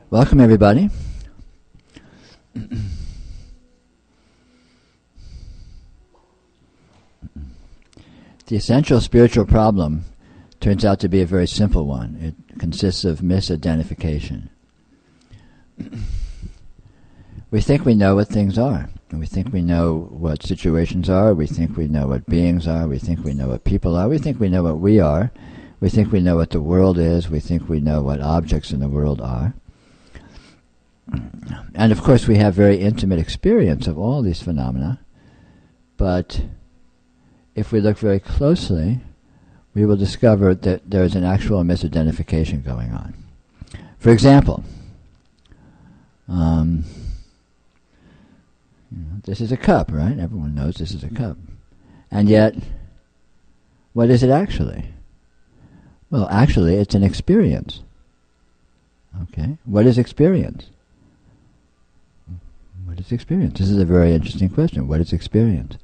Welcome, everybody. The essential spiritual problem turns out to be a very simple one. It consists of misidentification. We think we know what things are. And we think we know what situations are. We think we know what beings are. We think we know what people are. We think we know what we are. We think we know what the world is. We think we know what objects in the world are. And of course we have very intimate experience of all these phenomena. But if we look very closely, we will discover that there is an actual misidentification going on. For example, this is a cup, right? Everyone knows this is a cup. And yet, what is it actually? Well, actually, it's an experience. Okay? What is experience? What is experience? This is a very interesting question. What is experience?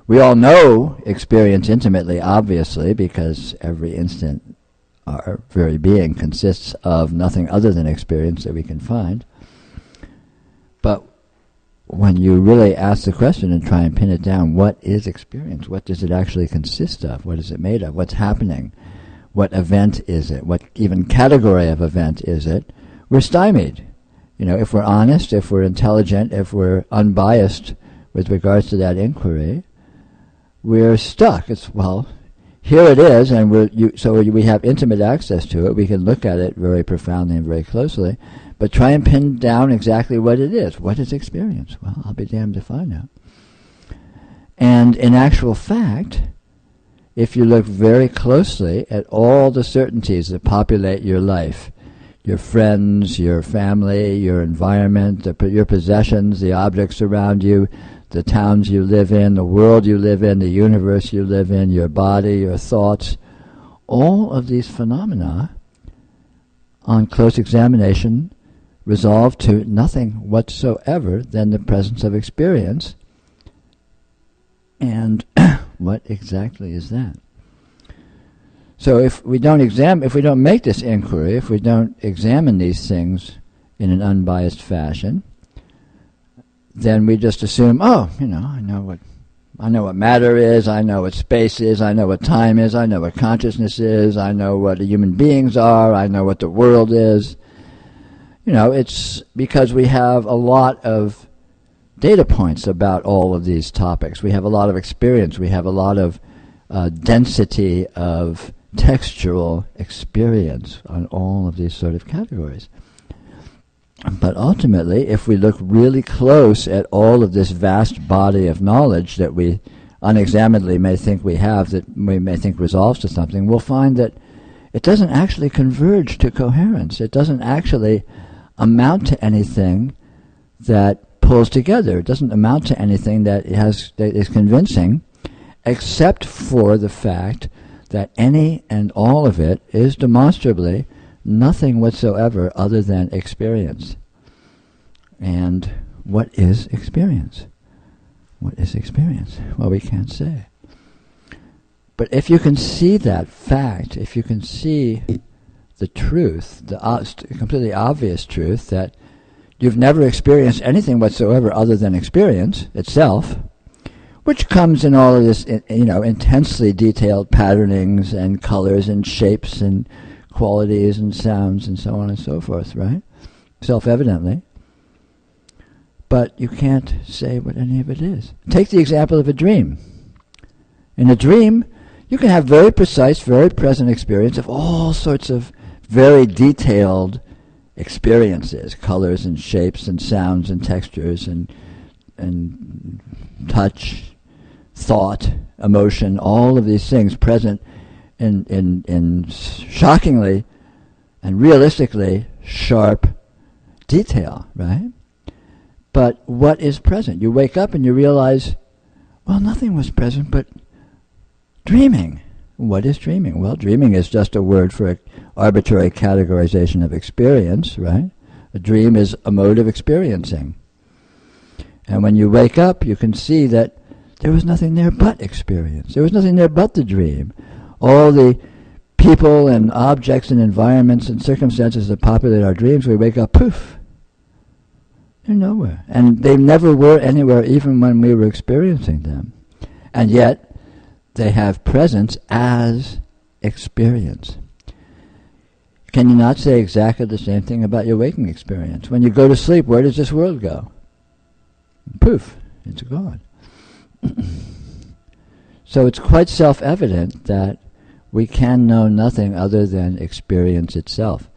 We all know experience intimately, obviously, because every instant our very being consists of nothing other than experience that we can find. But when you really ask the question and try and pin it down, what is experience? What does it actually consist of? What is it made of? What's happening? What event is it? What even category of event is it? We're stymied. You know, if we're honest, if we're intelligent, if we're unbiased with regards to that inquiry, we're stuck. It's, well, here it is, and so we have intimate access to it. We can look at it very profoundly and very closely, but try and pin down exactly what it is. What is experience? Well, I'll be damned if I know. And in actual fact, if you look very closely at all the certainties that populate your life, your friends, your family, your environment, your possessions, the objects around you, the towns you live in, the world you live in, the universe you live in, your body, your thoughts, all of these phenomena, on close examination, resolve to nothing whatsoever than the presence of experience. And what exactly is that? So if we don't make this inquiry, if we don't examine these things in an unbiased fashion, then we just assume, I know what matter is, I know what space is, I know what time is, I know what consciousness is, I know what human beings are, I know what the world is. It's because we have a lot of data points about all of these topics. We have a lot of experience. We have a lot of density of textual experience on all of these sort of categories. But ultimately, if we look really close at all of this vast body of knowledge that we unexaminedly may think we have, that we may think resolves to something, we'll find that it doesn't actually converge to coherence. It doesn't actually amount to anything that pulls together. It doesn't amount to anything that is convincing, except for the fact that any and all of it is demonstrably nothing whatsoever other than experience. And what is experience? What is experience? Well, we can't say. But if you can see that fact, if you can see the truth, the completely obvious truth that you've never experienced anything whatsoever other than experience itself, which comes in all of this, intensely detailed patternings and colors and shapes and qualities and sounds and so on and so forth, right? Self-evidently. But you can't say what any of it is. Take the example of a dream. In a dream, you can have very precise, very present experience of all sorts of very detailed experiences, colors and shapes and sounds and textures and touch, thought, emotion, all of these things present in shockingly and realistically sharp detail, right? But what is present? You wake up and you realize, well, nothing was present but dreaming. What is dreaming? Well, dreaming is just a word for an arbitrary categorization of experience, right? A dream is a mode of experiencing. And when you wake up, you can see that there was nothing there but experience. There was nothing there but the dream. All the people and objects and environments and circumstances that populate our dreams, we wake up, poof, they're nowhere. And they never were anywhere even when we were experiencing them. And yet, they have presence as experience. Can you not say exactly the same thing about your waking experience? When you go to sleep, where does this world go? Poof, it's gone. So it's quite self-evident that we can know nothing other than experience itself,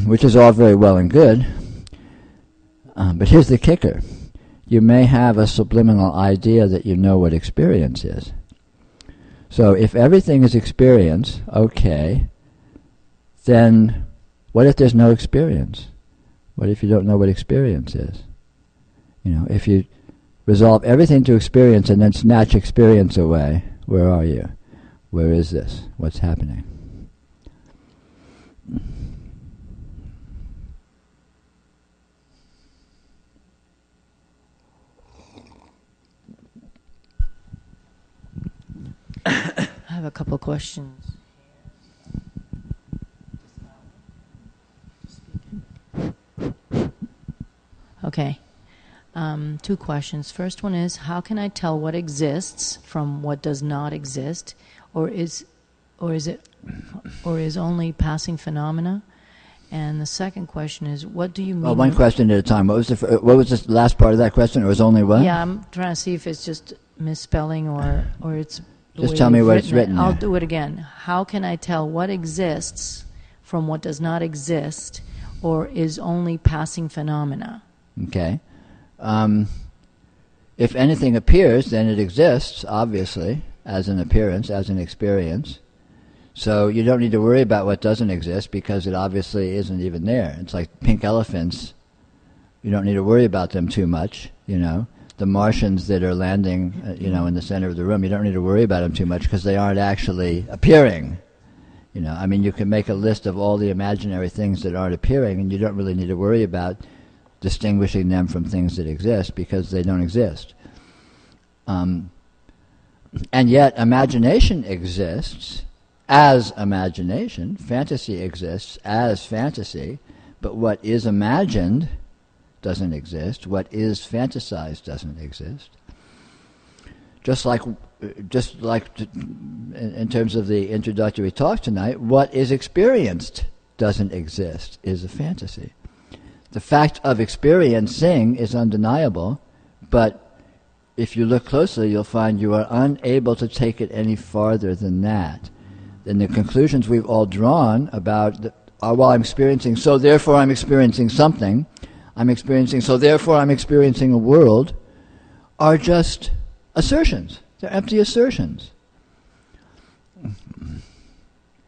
which is all very well and good. But here's the kicker. You may have a subliminal idea that you know what experience is. So if everything is experience, okay, then what if there's no experience? What if you don't know what experience is? If you resolve everything to experience and then snatch experience away, where are you? Where is this? What's happening? I have a couple of questions. Okay. 2 questions. First one is, how can I tell what exists from what does not exist, or is only passing phenomena? And the second question is, what do you mean? One question at a time. What was the last part of that question? It was only what? Yeah, I'm trying to see if it's just misspelling or it's just tell me what it's written. I'll do it again. How can I tell what exists from what does not exist, or is only passing phenomena? Okay. If anything appears, then it exists, obviously, as an appearance, as an experience. So you don't need to worry about what doesn't exist because it obviously isn't even there. It's like pink elephants. You don't need to worry about them too much, The Martians that are landing, in the center of the room, you don't need to worry about them too much because they aren't actually appearing. You can make a list of all the imaginary things that aren't appearing, and you don't really need to worry about distinguishing them from things that exist because they don't exist. And yet imagination exists as imagination, fantasy exists as fantasy, but what is imagined doesn't exist, what is fantasized doesn't exist. Just like in terms of the introductory talk tonight, what is experienced doesn't exist, is a fantasy. The fact of experiencing is undeniable, but if you look closely, you'll find you are unable to take it any farther than that. Then the conclusions we've all drawn about, well, I'm experiencing, so therefore I'm experiencing something, I'm experiencing, so therefore I'm experiencing a world, are just assertions. They're empty assertions.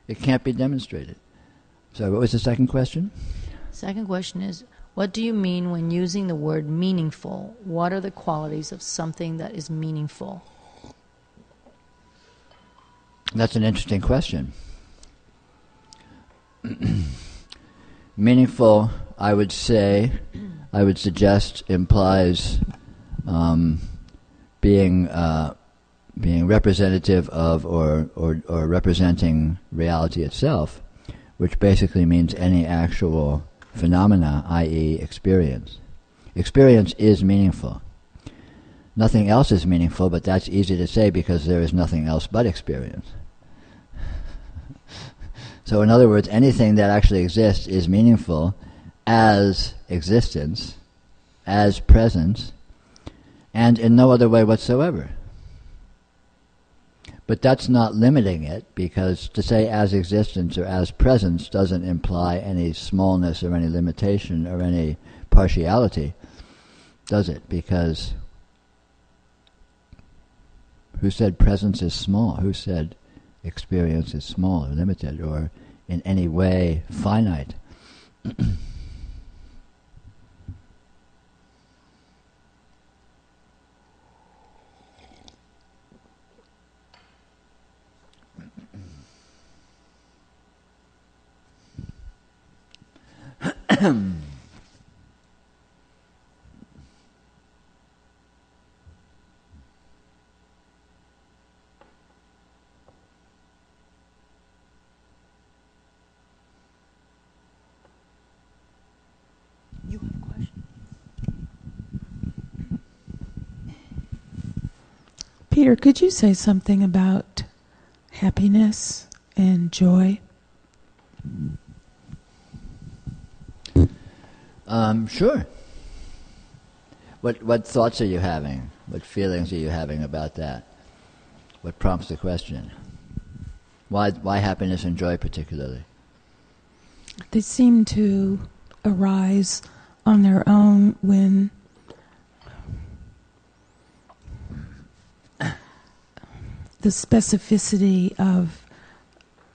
It can't be demonstrated. So what was the second question? Second question is, what do you mean when using the word meaningful? What are the qualities of something that is meaningful? That's an interesting question. Meaningful, I would suggest, implies being representative of or representing reality itself, which basically means any actual phenomena, i.e. experience. Experience is meaningful. Nothing else is meaningful, but that's easy to say because there is nothing else but experience. So in other words, anything that actually exists is meaningful as existence, as presence, and in no other way whatsoever. But that's not limiting it, because to say as existence or as presence doesn't imply any smallness or any limitation or any partiality, does it? Because who said presence is small? Who said experience is small or limited or in any way finite? Peter, could you say something about happiness and joy? Sure. What thoughts are you having? What feelings are you having about that? What prompts the question? Why happiness and joy particularly? They seem to arise on their own when the specificity of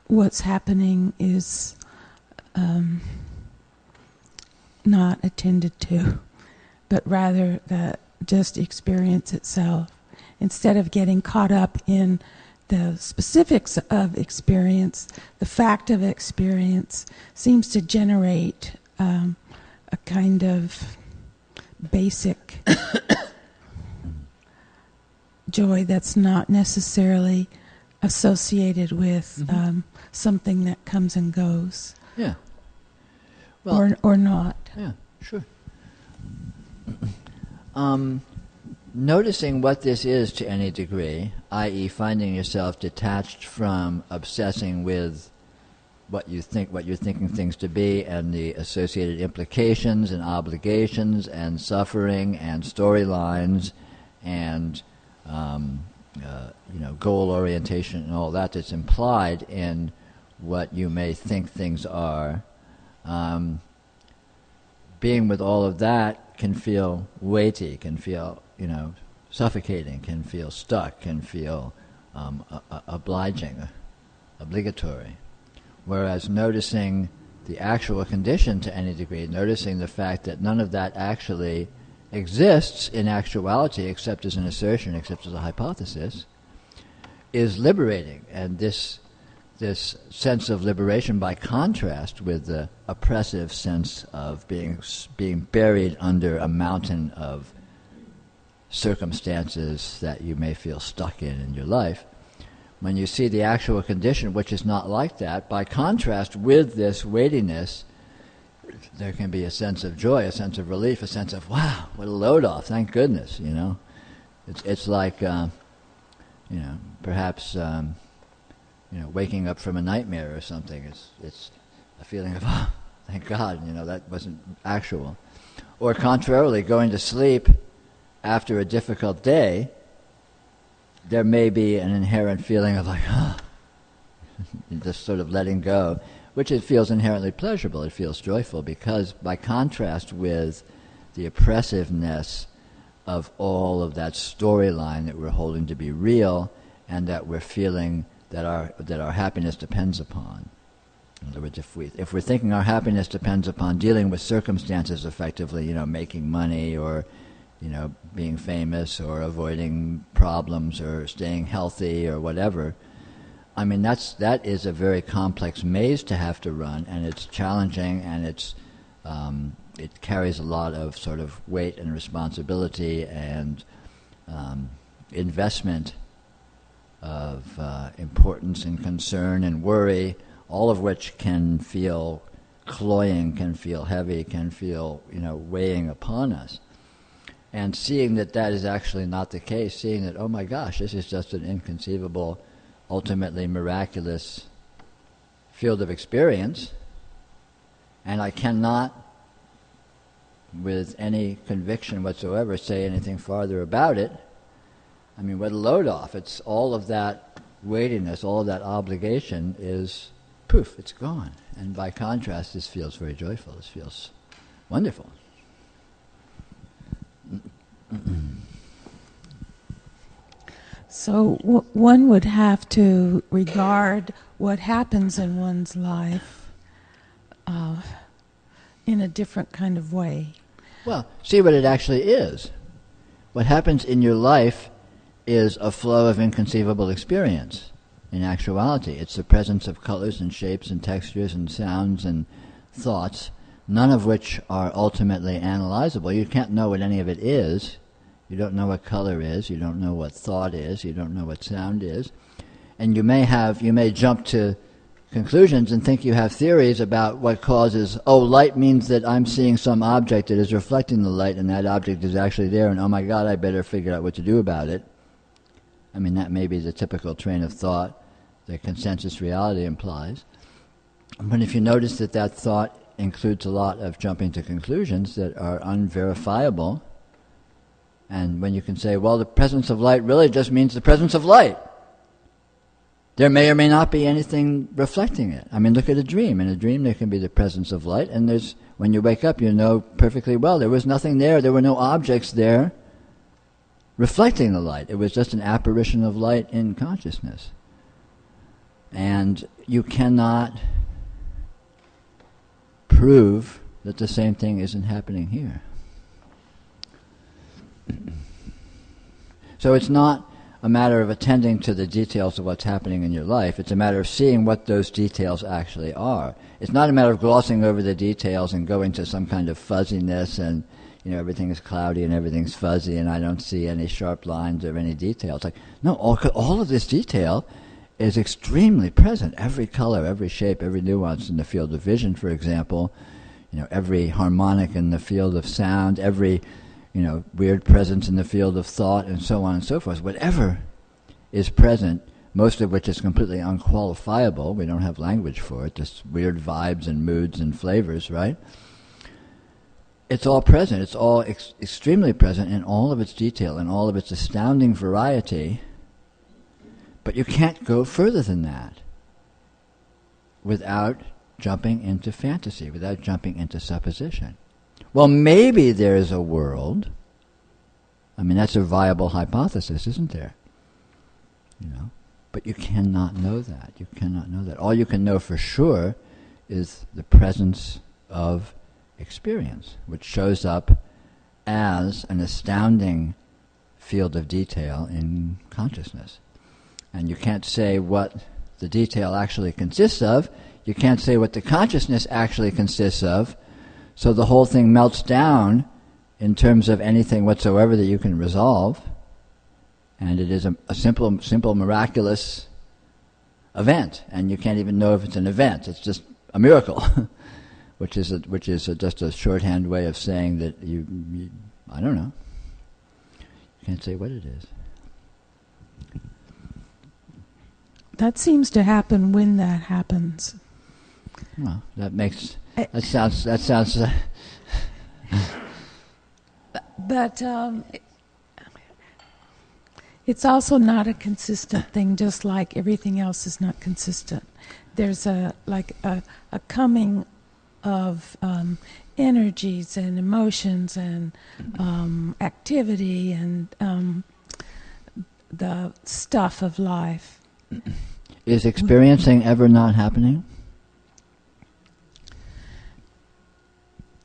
what's happening is not attended to, but rather that just experience itself. Instead of getting caught up in the specifics of experience, the fact of experience seems to generate a kind of basic joy that's not necessarily associated with something that comes and goes. Yeah. Well, or not. Yeah, sure. Noticing what this is to any degree, i.e. finding yourself detached from obsessing with what you're thinking things to be and the associated implications and obligations and suffering and storylines and goal orientation and all that's implied in what you may think things are. Being with all of that can feel weighty, can feel, suffocating, can feel stuck, can feel obligatory. Whereas noticing the actual condition to any degree, noticing the fact that none of that actually exists in actuality except as an assertion, except as a hypothesis, is liberating. And this sense of liberation, by contrast with the oppressive sense of being buried under a mountain of circumstances that you may feel stuck in your life, when you see the actual condition, which is not like that, by contrast with this weightiness, there can be a sense of joy, a sense of relief, a sense of, wow, what a load off, thank goodness, It's like, perhaps, waking up from a nightmare or something. It's a feeling of, oh, thank God, that wasn't actual. Or contrarily, going to sleep after a difficult day, there may be an inherent feeling of like, oh, just sort of letting go, which it feels inherently pleasurable. It feels joyful because, by contrast with the oppressiveness of all of that storyline that we're holding to be real and that we're feeling that our happiness depends upon. In other words, if we're thinking our happiness depends upon dealing with circumstances effectively, making money or being famous or avoiding problems or staying healthy or whatever, I mean that is a very complex maze to have to run, and it's challenging, and it carries a lot of sort of weight and responsibility and investment of importance and concern and worry, all of which can feel cloying, can feel heavy, can feel weighing upon us. And seeing that is actually not the case, seeing that, oh my gosh, this is just an inconceivable, ultimately miraculous field of experience, and I cannot, with any conviction whatsoever, say anything farther about it. I mean, what a load off. It's all of that weightiness, all of that obligation is poof, it's gone. And by contrast, this feels very joyful. This feels wonderful. So one would have to regard what happens in one's life in a different kind of way. Well, see what it actually is. What happens in your life is a flow of inconceivable experience. In actuality, it's the presence of colors and shapes and textures and sounds and thoughts, none of which are ultimately analyzable. You can't know what any of it is. You don't know what color is. You don't know what thought is. You don't know what sound is. And you may jump to conclusions and think you have theories about what causes, light means that I'm seeing some object that is reflecting the light, and that object is actually there, and oh my God, I better figure out what to do about it. I mean, that may be the typical train of thought that consensus reality implies. But if you notice that that thought includes a lot of jumping to conclusions that are unverifiable, and when you can say, well, the presence of light really just means the presence of light, there may or may not be anything reflecting it. I mean, look at a dream. In a dream, there can be the presence of light, and when you wake up, you know perfectly well there was nothing there. There were no objects there reflecting the light. It was just an apparition of light in consciousness. And you cannot prove that the same thing isn't happening here. So it's not a matter of attending to the details of what's happening in your life. It's a matter of seeing what those details actually are. It's not a matter of glossing over the details and going to some kind of fuzziness and, everything is cloudy and everything's fuzzy and I don't see any sharp lines or any details. Like, no, all of this detail is extremely present. Every color, every shape, every nuance in the field of vision, for example, every harmonic in the field of sound, every weird presence in the field of thought, and so on and so forth. Whatever is present, most of which is completely unqualifiable, we don't have language for it, just weird vibes and moods and flavors, right? It's all present. It's all extremely present in all of its detail and all of its astounding variety, but you can't go further than that without jumping into fantasy, without jumping into supposition. Well, maybe there's a world. I mean, that's a viable hypothesis, isn't there? But you cannot know that. You cannot know that. All you can know for sure is the presence of experience, which shows up as an astounding field of detail in consciousness. And you can't say what the detail actually consists of. You can't say what the consciousness actually consists of. So the whole thing melts down in terms of anything whatsoever that you can resolve, and it is a simple miraculous event, and you can't even know if it's an event. It's just a miracle, which is just a shorthand way of saying that you I don't know. You can't say what it is. That seems to happen when that happens. Well, that sounds. But it's also not a consistent thing, just like everything else is not consistent. There's a coming of energies and emotions and activity and the stuff of life. Is experiencing ever not happening?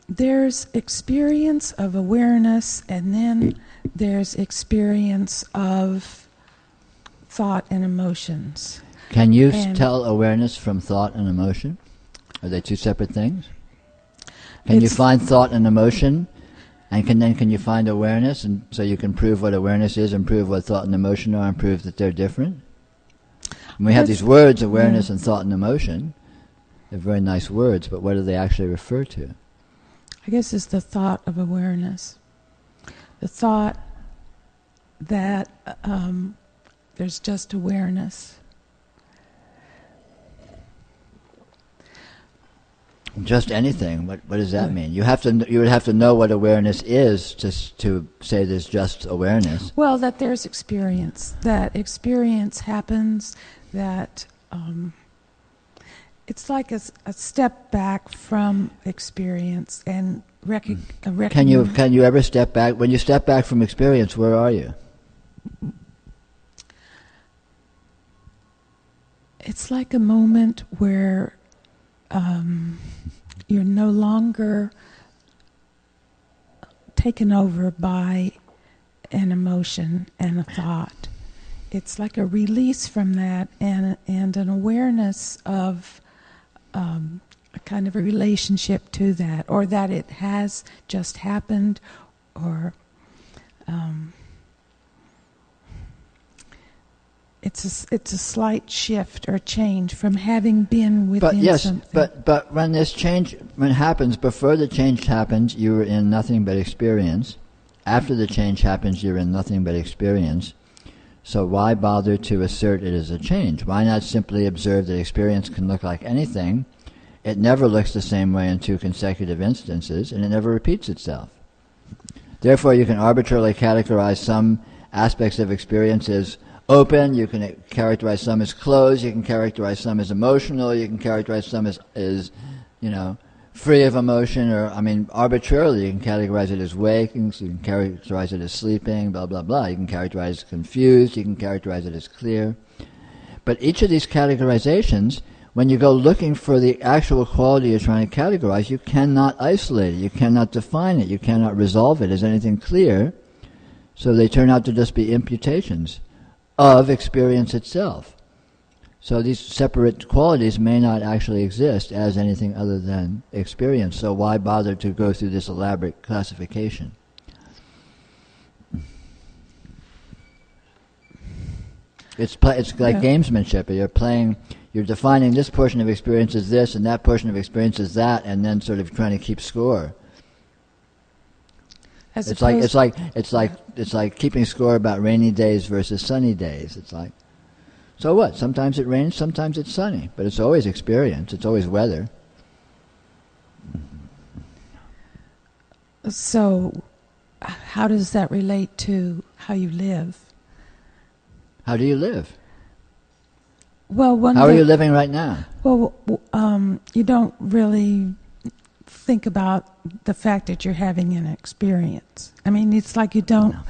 There's experience of awareness, and then there's experience of thought and emotions. Can you tell awareness from thought and emotion? Are they two separate things? Can you find thought and emotion, and can you find awareness, and so you can prove what awareness is and prove what thought and emotion are and prove that they're different? And we have these words, awareness and thought and emotion. They're very nice words, but what do they actually refer to? I guess it's the thought of awareness. The thought that there's just awareness. Just anything. What does that mean? You would have to know what awareness is to say there's just awareness. Well, that there's experience. That experience happens. That it's like a step back from experience and Can you ever step back? When you step back from experience, where are you? It's like a moment where you're no longer taken over by an emotion and a thought. It's like a release from that and an awareness of a kind of a relationship to that, or that it has just happened, or it's a slight shift or change from having been within something. But when this change happens, before the change happens, you were in nothing but experience. After the change happens, you're in nothing but experience. So why bother to assert it as a change? Why not simply observe that experience can look like anything? It never looks the same way in two consecutive instances, and it never repeats itself. Therefore, you can arbitrarily categorize some aspects of experience as open, you can characterize some as closed, you can characterize some as emotional, you can characterize some as free of emotion, or, arbitrarily you can categorize it as waking, so you can characterize it as sleeping, blah, blah, blah. You can characterize it as confused, you can characterize it as clear. But each of these categorizations, when you go looking for the actual quality you're trying to categorize, you cannot isolate it, you cannot define it, you cannot resolve it as anything clear, so they turn out to just be imputations of experience itself. So these separate qualities may not actually exist as anything other than experience. So why bother to go through this elaborate classification? It's like gamesmanship. You're defining this portion of experience as this, and that portion of experience as that, and then sort of trying to keep score. It's like keeping score about rainy days versus sunny days. It's like, so what? Sometimes it rains, sometimes it's sunny, but it's always experience. It's always weather. So, how does that relate to how you live? How do you live? Well, how are you living right now? Well, you don't really think about the fact that you're having an experience. It's like you don't. No.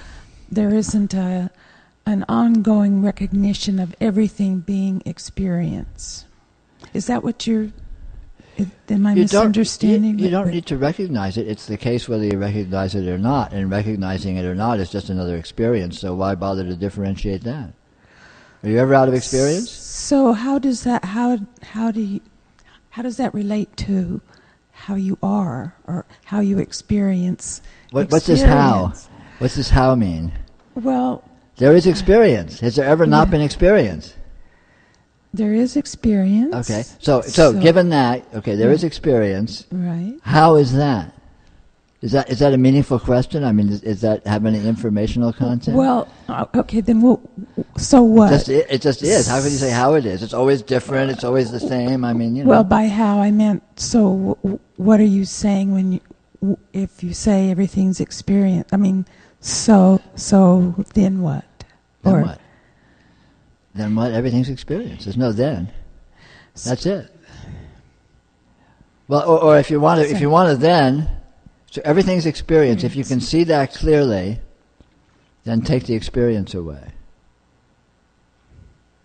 There isn't an ongoing recognition of everything being experience. Is that what you're... Am I misunderstanding? You don't need to recognize it. It's the case whether you recognize it or not, and recognizing it or not is just another experience, so why bother to differentiate that? Are you ever out of experience? So how does that relate to how you are, or how you experience What's this how? What's this how mean? Well... There is experience. Has there ever not been experience? There is experience. Okay. So given that, there is experience. Right. How is that? Is that a meaningful question? Does that have any informational content? Well, okay, then so what? It just is. How can you say how it is? It's always different. It's always the same. Well, by how I meant, so what are you saying when if you say everything's experience? So then what? Then what? Then what? Everything's experience. There's no then. That's it. Well, or if you want to then, so everything's experience. If you can see that clearly, then take the experience away.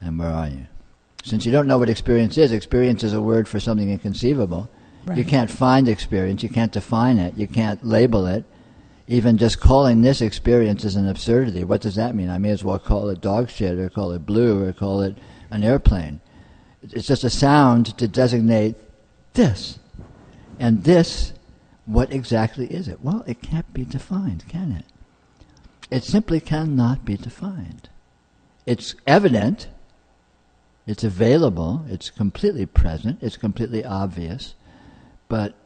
And where are you? Since you don't know what experience is a word for something inconceivable. Right. You can't find experience. You can't define it. You can't label it. Even just calling this experience is an absurdity. What does that mean? I may as well call it dog shit, or call it blue, or call it an airplane. It's just a sound to designate this. And this, what exactly is it? Well, it can't be defined, can it? It simply cannot be defined. It's evident, it's available, it's completely present, it's completely obvious, but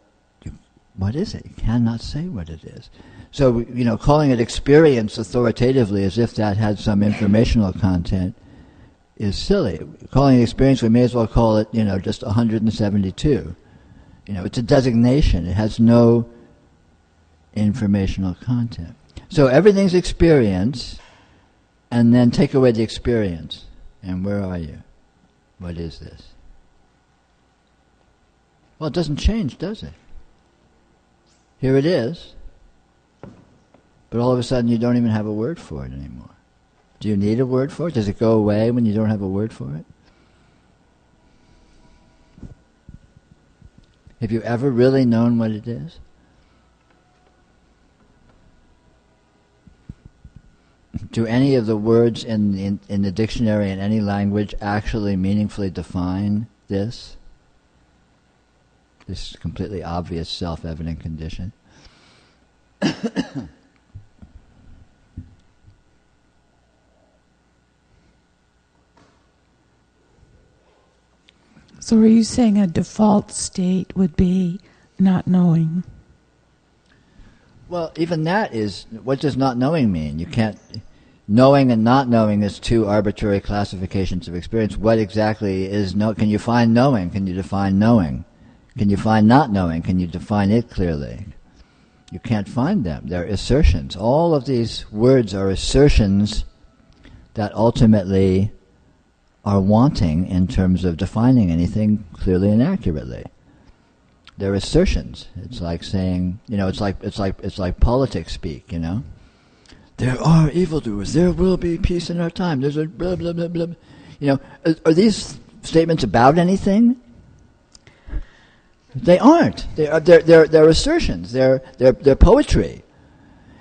what is it? You cannot say what it is. So, calling it experience authoritatively as if that had some informational content is silly. Calling it experience, we may as well call it, just 172. It's a designation. It has no informational content. So everything's experience, and then take away the experience. And where are you? What is this? Well, it doesn't change, does it? Here it is. But all of a sudden you don't even have a word for it anymore. Do you need a word for it? Does it go away when you don't have a word for it? Have you ever really known what it is? Do any of the words in the dictionary in any language actually meaningfully define this? This completely obvious, self-evident condition? So are you saying a default state would be not knowing? Well, even that is, what does not knowing mean? You can't, knowing and not knowing is two arbitrary classifications of experience. What exactly is can you find knowing? Can you define knowing? Can you find not knowing? Can you define it clearly? You can't find them. They're assertions. All of these words are assertions that ultimately are wanting in terms of defining anything clearly and accurately. They're assertions. It's like saying, it's like politics speak, There are evildoers. There will be peace in our time. There's a blah blah blah blah. Are these statements about anything? They aren't. They're assertions. They're poetry.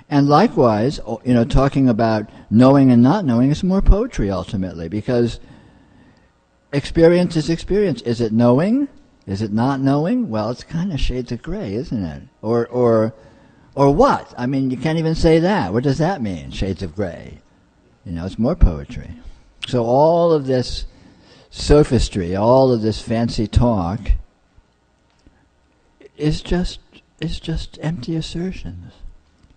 And likewise, talking about knowing and not knowing is more poetry ultimately, because experience is experience. Is it knowing? Is it not knowing? Well, it's kind of shades of gray, isn't it? Or what? I mean, you can't even say that. What does that mean, shades of gray? It's more poetry. So all of this sophistry, all of this fancy talk is just empty assertions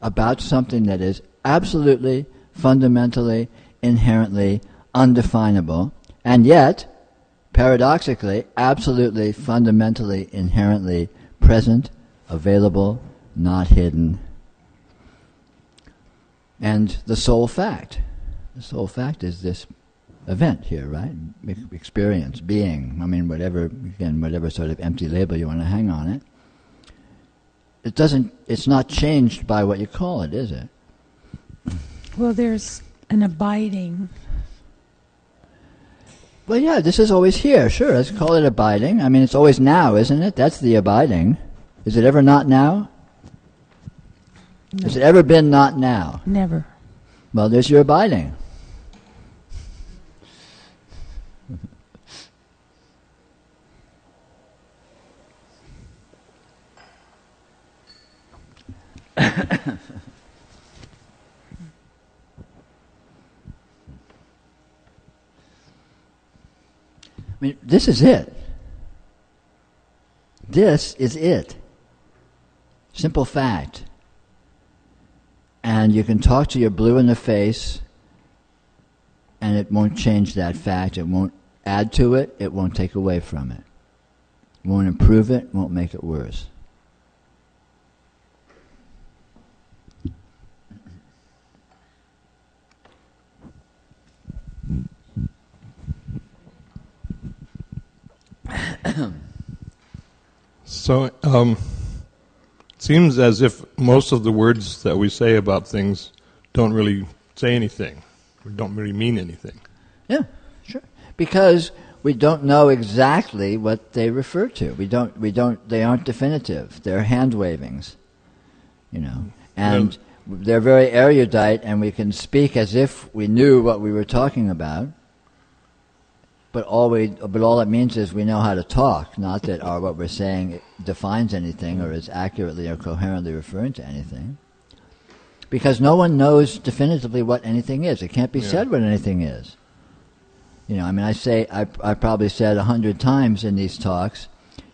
about something that is absolutely, fundamentally, inherently undefinable, and yet, paradoxically, absolutely, fundamentally, inherently present, available, not hidden. And the sole fact is this event here, right? Experience, being, whatever sort of empty label you want to hang on it. It's not changed by what you call it, is it? Well, there's an abiding. Well, yeah, this is always here. Sure, let's call it abiding. I mean, it's always now, isn't it? That's the abiding. Is it ever not now? No. Has it ever been not now? Never. Well, there's your abiding. I mean, this is it. This is it. Simple fact. And you can talk to your blue in the face, and it won't change that fact. It won't add to it. It won't take away from it. It won't improve it. Won't make it worse. So, it seems as if most of the words that we say about things don't really say anything, or don't really mean anything. Yeah, sure. Because we don't know exactly what they refer to. They aren't definitive. They're hand wavings, And they're very erudite, and we can speak as if we knew what we were talking about. But all it means is we know how to talk, not that what we're saying defines anything or is accurately or coherently referring to anything. Because no one knows definitively what anything is. It can't be said what anything is. I probably said 100 times in these talks,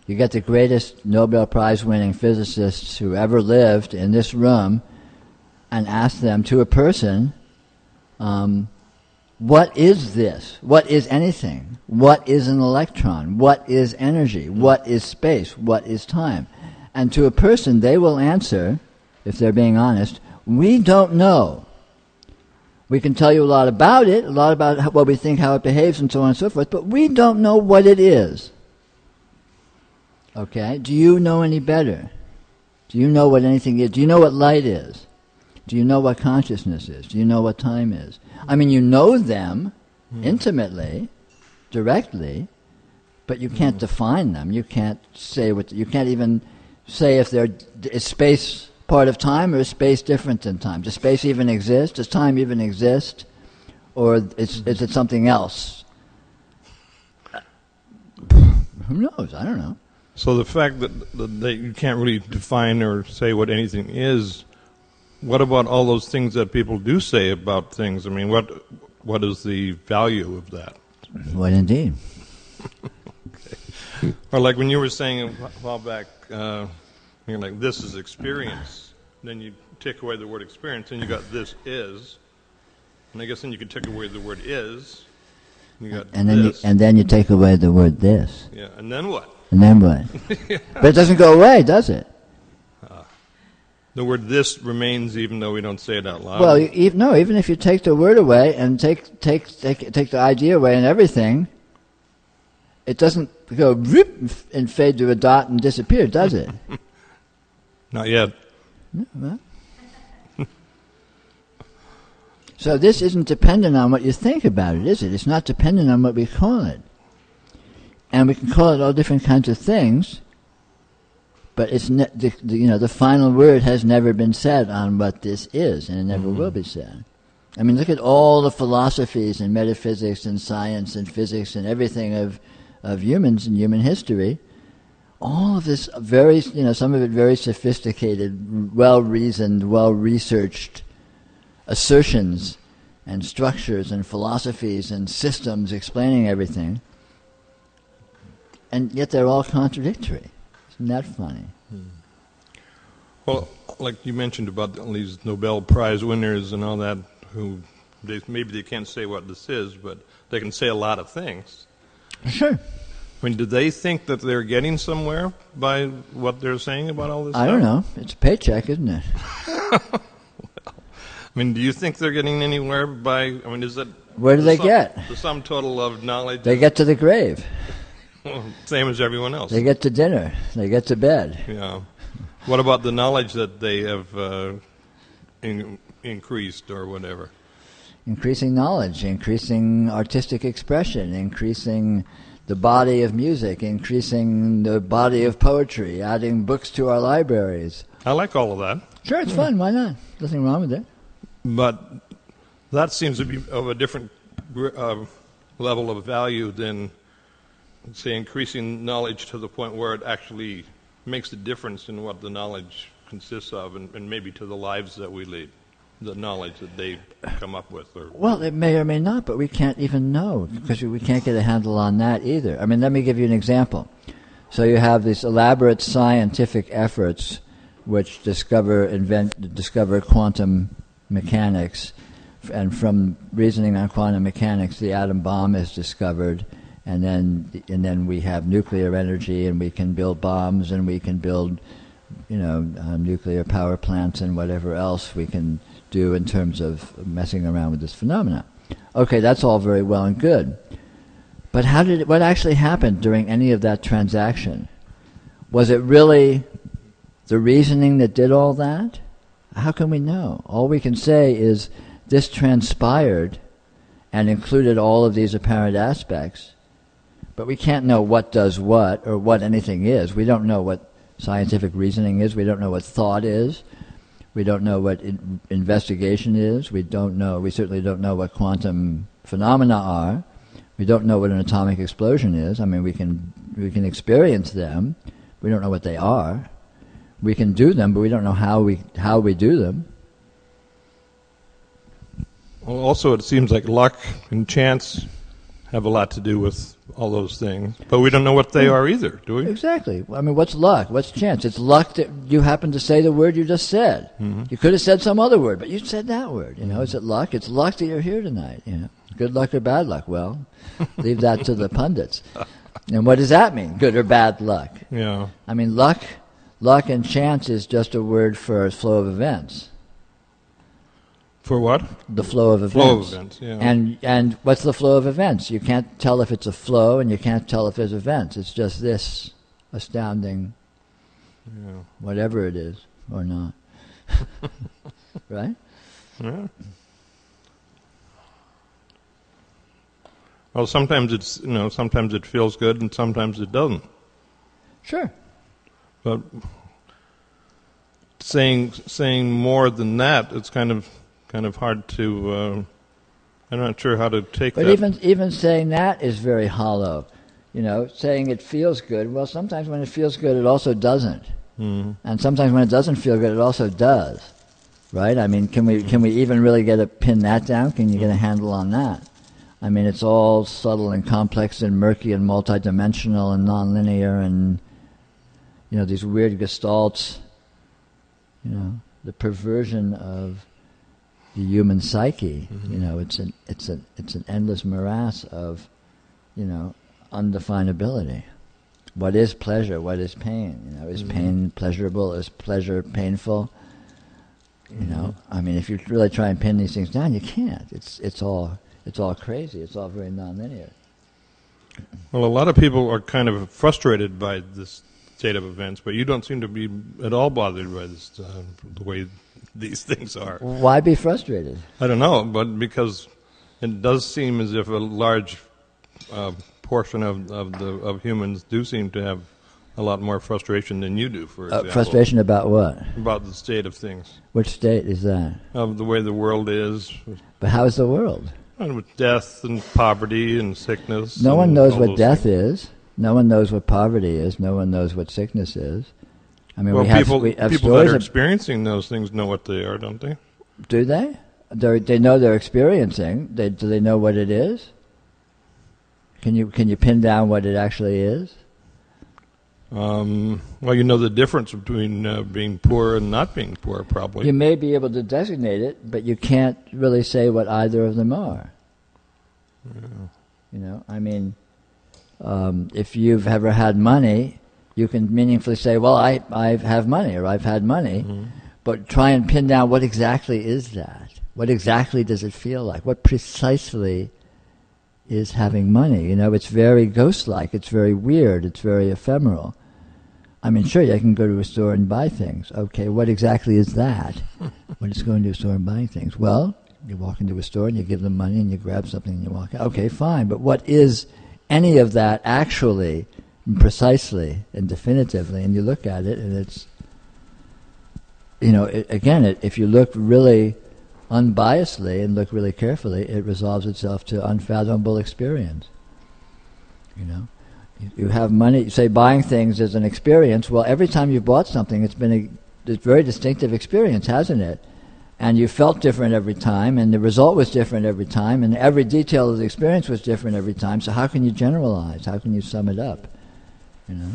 you get the greatest Nobel Prize winning physicists who ever lived in this room and ask them to a person, what is this? What is anything? What is an electron? What is energy? What is space? What is time? And to a person, they will answer, if they're being honest, we don't know. We can tell you a lot about it, a lot about what we think, how it behaves, and so on and so forth, but we don't know what it is. Okay? Do you know any better? Do you know what anything is? Do you know what light is? Do you know what consciousness is? Do you know what time is? I mean, you know them intimately, directly, but you can't define them. You can't say you can't even say if is space part of time or is space different than time. Does space even exist? Does time even exist? Or is it something else? Who knows? I don't know. So the fact that you can't really define or say what anything is, what about all those things that people do say about things? I mean, what is the value of that? What indeed? Okay. Or like when you were saying a while back, you're like, this is experience. Then you take away the word experience, and you got this is. And I guess then you could take away the word is. You got And then this. and then you take away the word this. Yeah, and then what? And then what? But it doesn't go away, does it? The word this remains even though we don't say it out loud. Well, even if you take the word away and take the idea away and everything, it doesn't go whoop and fade to a dot and disappear, does it? Not yet. No, well. So this isn't dependent on what you think about it, is it? It's not dependent on what we call it. And we can call it all different kinds of things, but it's the final word has never been said on what this is, and it never will be said. I mean, look at all the philosophies and metaphysics and science and physics and everything of humans and human history. All of this some of it very sophisticated, well-reasoned, well-researched assertions and structures and philosophies and systems explaining everything, and yet they're all contradictory. Isn't that funny? Well, like you mentioned about all these Nobel Prize winners and all that, who maybe they can't say what this is, but they can say a lot of things. Sure. I mean, do they think that they're getting somewhere by what they're saying about all this stuff? I don't know. It's a paycheck, isn't it? I mean, do you think they're getting anywhere by, I mean, is it... Where do they get? The sum total of knowledge? They get to the grave. Well, same as everyone else. They get to dinner. They get to bed. Yeah. What about the knowledge that they have increased or whatever? Increasing knowledge, increasing artistic expression, increasing the body of music, increasing the body of poetry, adding books to our libraries. I like all of that. Sure, it's fun. Why not? Nothing wrong with it. But that seems to be of a different level of value than, say, increasing knowledge to the point where it actually makes a difference in what the knowledge consists of and maybe to the lives that we lead, the knowledge that they come up with. Well, it may or may not, but we can't even know because we can't get a handle on that either. I mean, let me give you an example. So you have these elaborate scientific efforts which discover quantum mechanics, and from reasoning on quantum mechanics, the atom bomb is discovered, and then we have nuclear energy, and we can build bombs, and we can build, nuclear power plants, and whatever else we can do in terms of messing around with this phenomena. Okay, that's all very well and good, but what actually happened during any of that transaction? Was it really the reasoning that did all that? How can we know? All we can say is this transpired and included all of these apparent aspects, but we can't know what does what or what anything is. We don't know what scientific reasoning is. We don't know what thought is. We don't know what investigation is. We certainly don't know what quantum phenomena are. We don't know what an atomic explosion is. I mean, we can experience them. We don't know what they are. We can do them, but we don't know how we do them. Well, also, it seems like luck and chance have a lot to do with all those things, but we don't know what they are either, do we? Exactly. I mean, what's luck? What's chance? It's luck that you happen to say the word you just said. Mm-hmm. You could have said some other word, but you said that word. Is it luck? It's luck that you're here tonight. Good luck or bad luck? Well, leave that to the pundits. And what does that mean? Good or bad luck? Yeah. I mean, luck and chance is just a word for flow of events. For what? The flow of events. Flow of events, yeah. And what's the flow of events? You can't tell if it's a flow, and you can't tell if there's events. It's just this astounding, whatever it is, or not. Right? Yeah. Well, sometimes sometimes it feels good, and sometimes it doesn't. Sure. But saying more than that, it's kind of hard to. I'm not sure how to take that. But even saying that is very hollow. Saying it feels good. Well, sometimes when it feels good, it also doesn't. Mm-hmm. And sometimes when it doesn't feel good, it also does. Right? I mean, can we even really pin that down? Can you get a handle on that? I mean, it's all subtle and complex and murky and multidimensional and nonlinear and these weird gestalts. The perversion of the human psyche. You know, it's an endless morass of, you know, undefinability. What is pleasure? What is pain? You know, is pain pleasurable? Is pleasure painful? You know, I mean, if you really try and pin these things down, you can't. It's all crazy. It's all very nonlinear. Well, a lot of people are kind of frustrated by this state of events, but you don't seem to be at all bothered by this, the way these things are. Why be frustrated? I don't know, but because it does seem as if a large portion of humans do seem to have a lot more frustration than you do, for example. Frustration about what? About the state of things. Which state is that? Of the way the world is. But how is the world? And with death and poverty and sickness. No one knows what death is. No one knows what poverty is. No one knows what sickness is. I mean, well, we have people that are experiencing those things know what they are, don't they? Do they? They know they're experiencing. Do they know what it is? Can you pin down what it actually is? Well, you know the difference between being poor and not being poor, probably. You may be able to designate it, but you can't really say what either of them are. Yeah. You know, I mean, if you've ever had money, you can meaningfully say, well, I have money, or I've had money, but try and pin down what exactly is that. What exactly does it feel like? What precisely is having money? You know, it's very ghost-like, it's very weird, it's very ephemeral. I mean, sure, you can go to a store and buy things. Okay, what exactly is that? What is going to a store and buying things? Well, you walk into a store and you give them money and you grab something and you walk out. Okay, fine, but what is any of that actually, precisely and definitively? And you look at it and it's, you know, if you look really unbiasedly and look really carefully, it resolves itself to unfathomable experience. You know? You have money, say buying things is an experience. Well, every time you've bought something, it's been a very distinctive experience, hasn't it? And you felt different every time, and the result was different every time, and every detail of the experience was different every time. So how can you generalize? How can you sum it up? You know?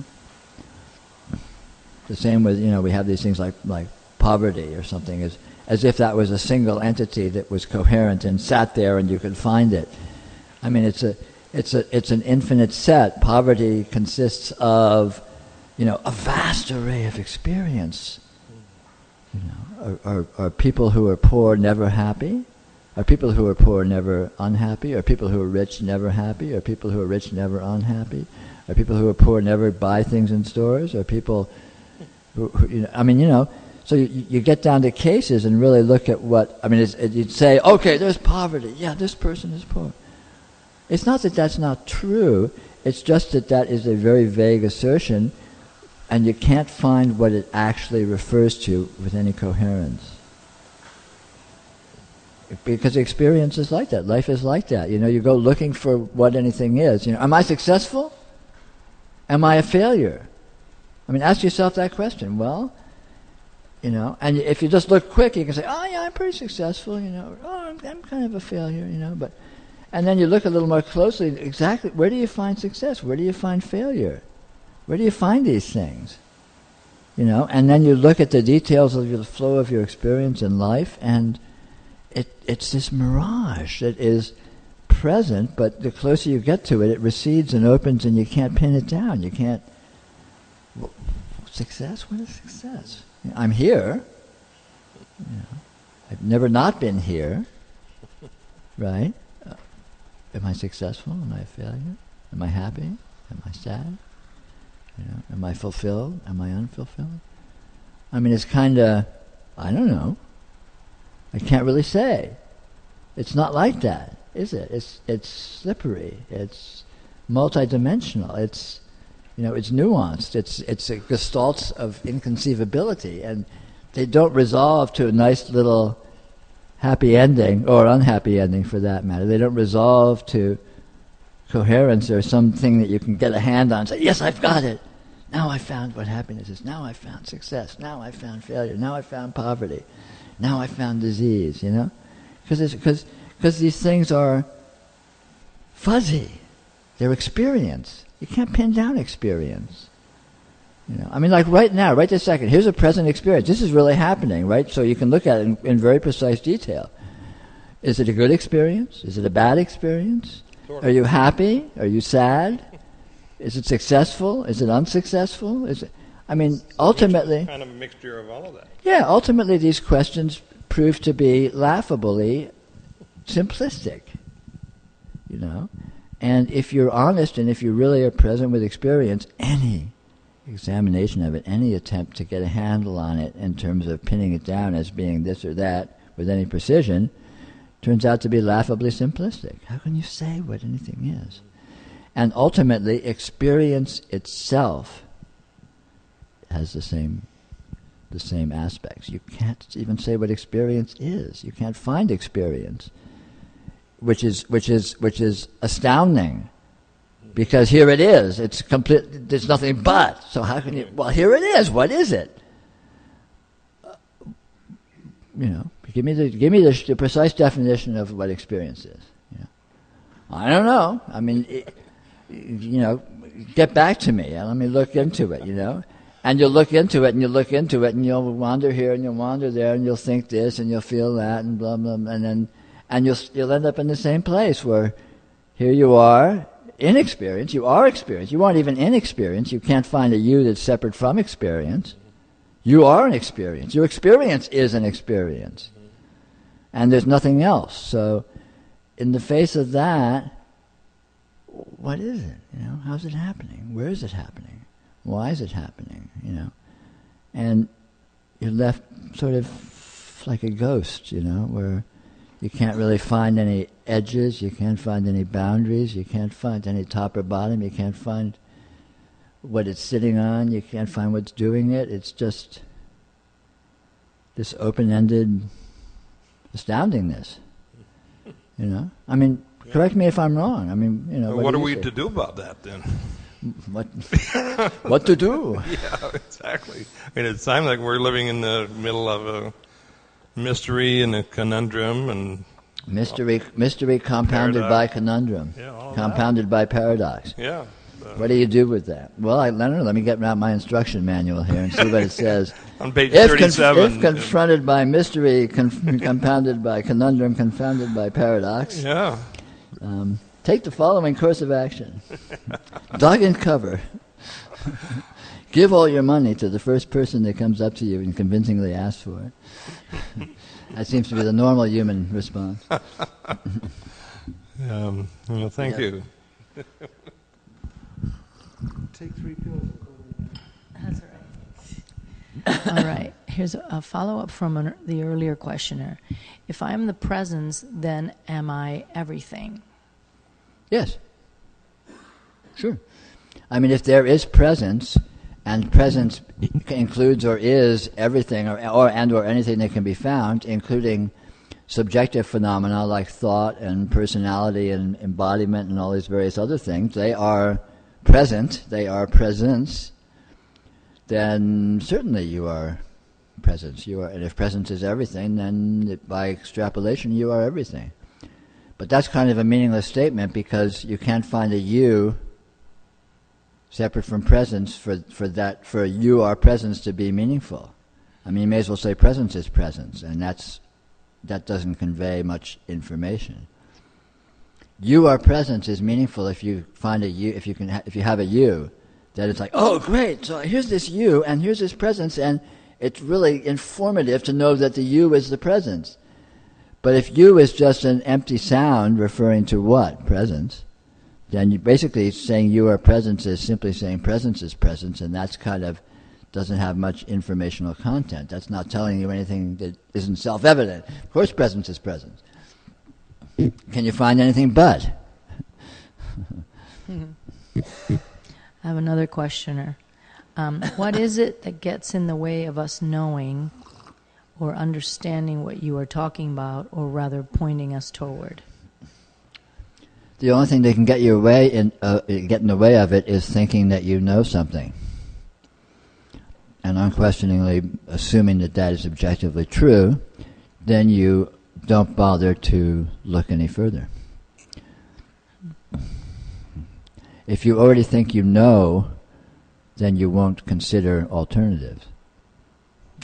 The same with, you know, we have these things like poverty or something, as if that was a single entity that was coherent and sat there and you could find it. I mean, it's an infinite set. Poverty consists of, you know, a vast array of experience. You know, are people who are poor never happy? Are people who are poor never unhappy? Are people who are rich never happy? Are people who are rich never unhappy? Are people who are poor never buy things in stores? Are people who you know, I mean, you know, so you get down to cases and really look at what, I mean, you'd say, okay, there's poverty. Yeah, this person is poor. It's not that that's not true. It's just that is a very vague assertion, and you can't find what it actually refers to with any coherence. Because experience is like that. Life is like that. You know, you go looking for what anything is. You know, am I successful? Am I a failure? I mean, ask yourself that question. Well, you know, and if you just look quick, you can say, oh yeah, I'm pretty successful, you know, oh, I'm kind of a failure, you know, but, and then you look a little more closely, exactly, where do you find success? Where do you find failure? Where do you find these things? You know, and then you look at the details of the flow of your experience in life, and it's this mirage that is present, but the closer you get to it, it recedes and opens, and you can't pin it down. You can't, success? What is success? I'm here. You know, I've never not been here. Right? Am I successful? Am I a failure? Am I happy? Am I sad? You know, am I fulfilled? Am I unfulfilled? I mean, it's kind of, I don't know. I can't really say. It's not like that, is it? It's slippery. It's multidimensional. It's, you know, it's nuanced. It's a gestalts of inconceivability, and they don't resolve to a nice little happy ending, or unhappy ending for that matter. They don't resolve to coherence or something that you can get a hand on and say, yes, I've got it. Now I found what happiness is. Now I found success. Now I found failure. Now I found poverty. Now I found disease, you know? Because these things are fuzzy. They're experience. You can't pin down experience. You know, I mean, like right now, right this second, here's a present experience. This is really happening, right? So you can look at it in very precise detail. Is it a good experience? Is it a bad experience? Sort Are you happy? Are you sad? Is it successful? Is it unsuccessful? Ultimately... kind of a mixture of all of that. Yeah, ultimately these questions prove to be laughably simplistic, And if you're honest and if you really are present with experience, any examination of it, any attempt to get a handle on it in terms of pinning it down as being this or that with any precision, turns out to be laughably simplistic. How can you say what anything is? And ultimately, experience itself has the same aspects. You can't even say what experience is. You can't find experience, which is astounding, because here it is. It's complete. There's nothing but. So how can you? Well, here it is. What is it? Give me the precise definition of what experience is. I don't know. Get back to me. Let me look into it. And you'll look into it, and you'll look into it, and you'll wander here, and you'll wander there, and you'll think this, and you'll feel that, and blah blah, and you'll end up in the same place where here you are, inexperienced. You are experienced. You aren't even inexperienced. You can't find a you that's separate from experience. You are an experience. Your experience is an experience, and there's nothing else. So, in the face of that, what is it? How's it happening? Where is it happening? Why is it happening? And you're left sort of like a ghost, where you can't really find any edges, you can't find any boundaries, you can't find any top or bottom, you can't find what it's sitting on, you can't find what's doing it. It's just this open-ended astoundingness. Correct me if I'm wrong. What are we to do about that then? What to do? Yeah, exactly. It sounds like we're living in the middle of a mystery and a conundrum, and mystery compounded paradox. by conundrum, compounded by paradox. Yeah. What do you do with that? Well, I don't know. Let me get out my instruction manual here and see what it says. On page 37. If confronted by mystery, compounded by conundrum, confounded by paradox. Yeah. Take the following course of action. Dug and cover. Give all your money to the first person that comes up to you and convincingly asks for it. That seems to be the normal human response. Thank you. Take 3 pills. That's all right. All right. Here's a follow-up from the earlier questioner. If I am the presence, then am I everything? Yes. Sure. If there is presence, and presence includes or is everything or anything that can be found, including subjective phenomena like thought and personality and embodiment and all these various other things, they are present, they are presence, then certainly you are presence. And if presence is everything, then by extrapolation you are everything. But that's kind of a meaningless statement, because you can't find a you separate from presence for you are presence to be meaningful. You may as well say presence is presence, and that doesn't convey much information. You are presence is meaningful if you find a you, if you have a you, that it's like, oh great, so here's this you and here's this presence, and it's really informative to know that the you is the presence. But if you is just an empty sound referring to what? Presence. Then you basically saying you are presence is simply saying presence is presence, and that's kind of doesn't have much informational content. That's not telling you anything that isn't self-evident. Of course presence is presence. Can you find anything but? I have another questioner. What is it that gets in the way of us knowing or understanding what you are talking about, or rather pointing us toward? The only thing that can get get in the way of it is thinking that you know something, and unquestioningly assuming that is objectively true. Then you don't bother to look any further. If you already think you know, then you won't consider alternatives.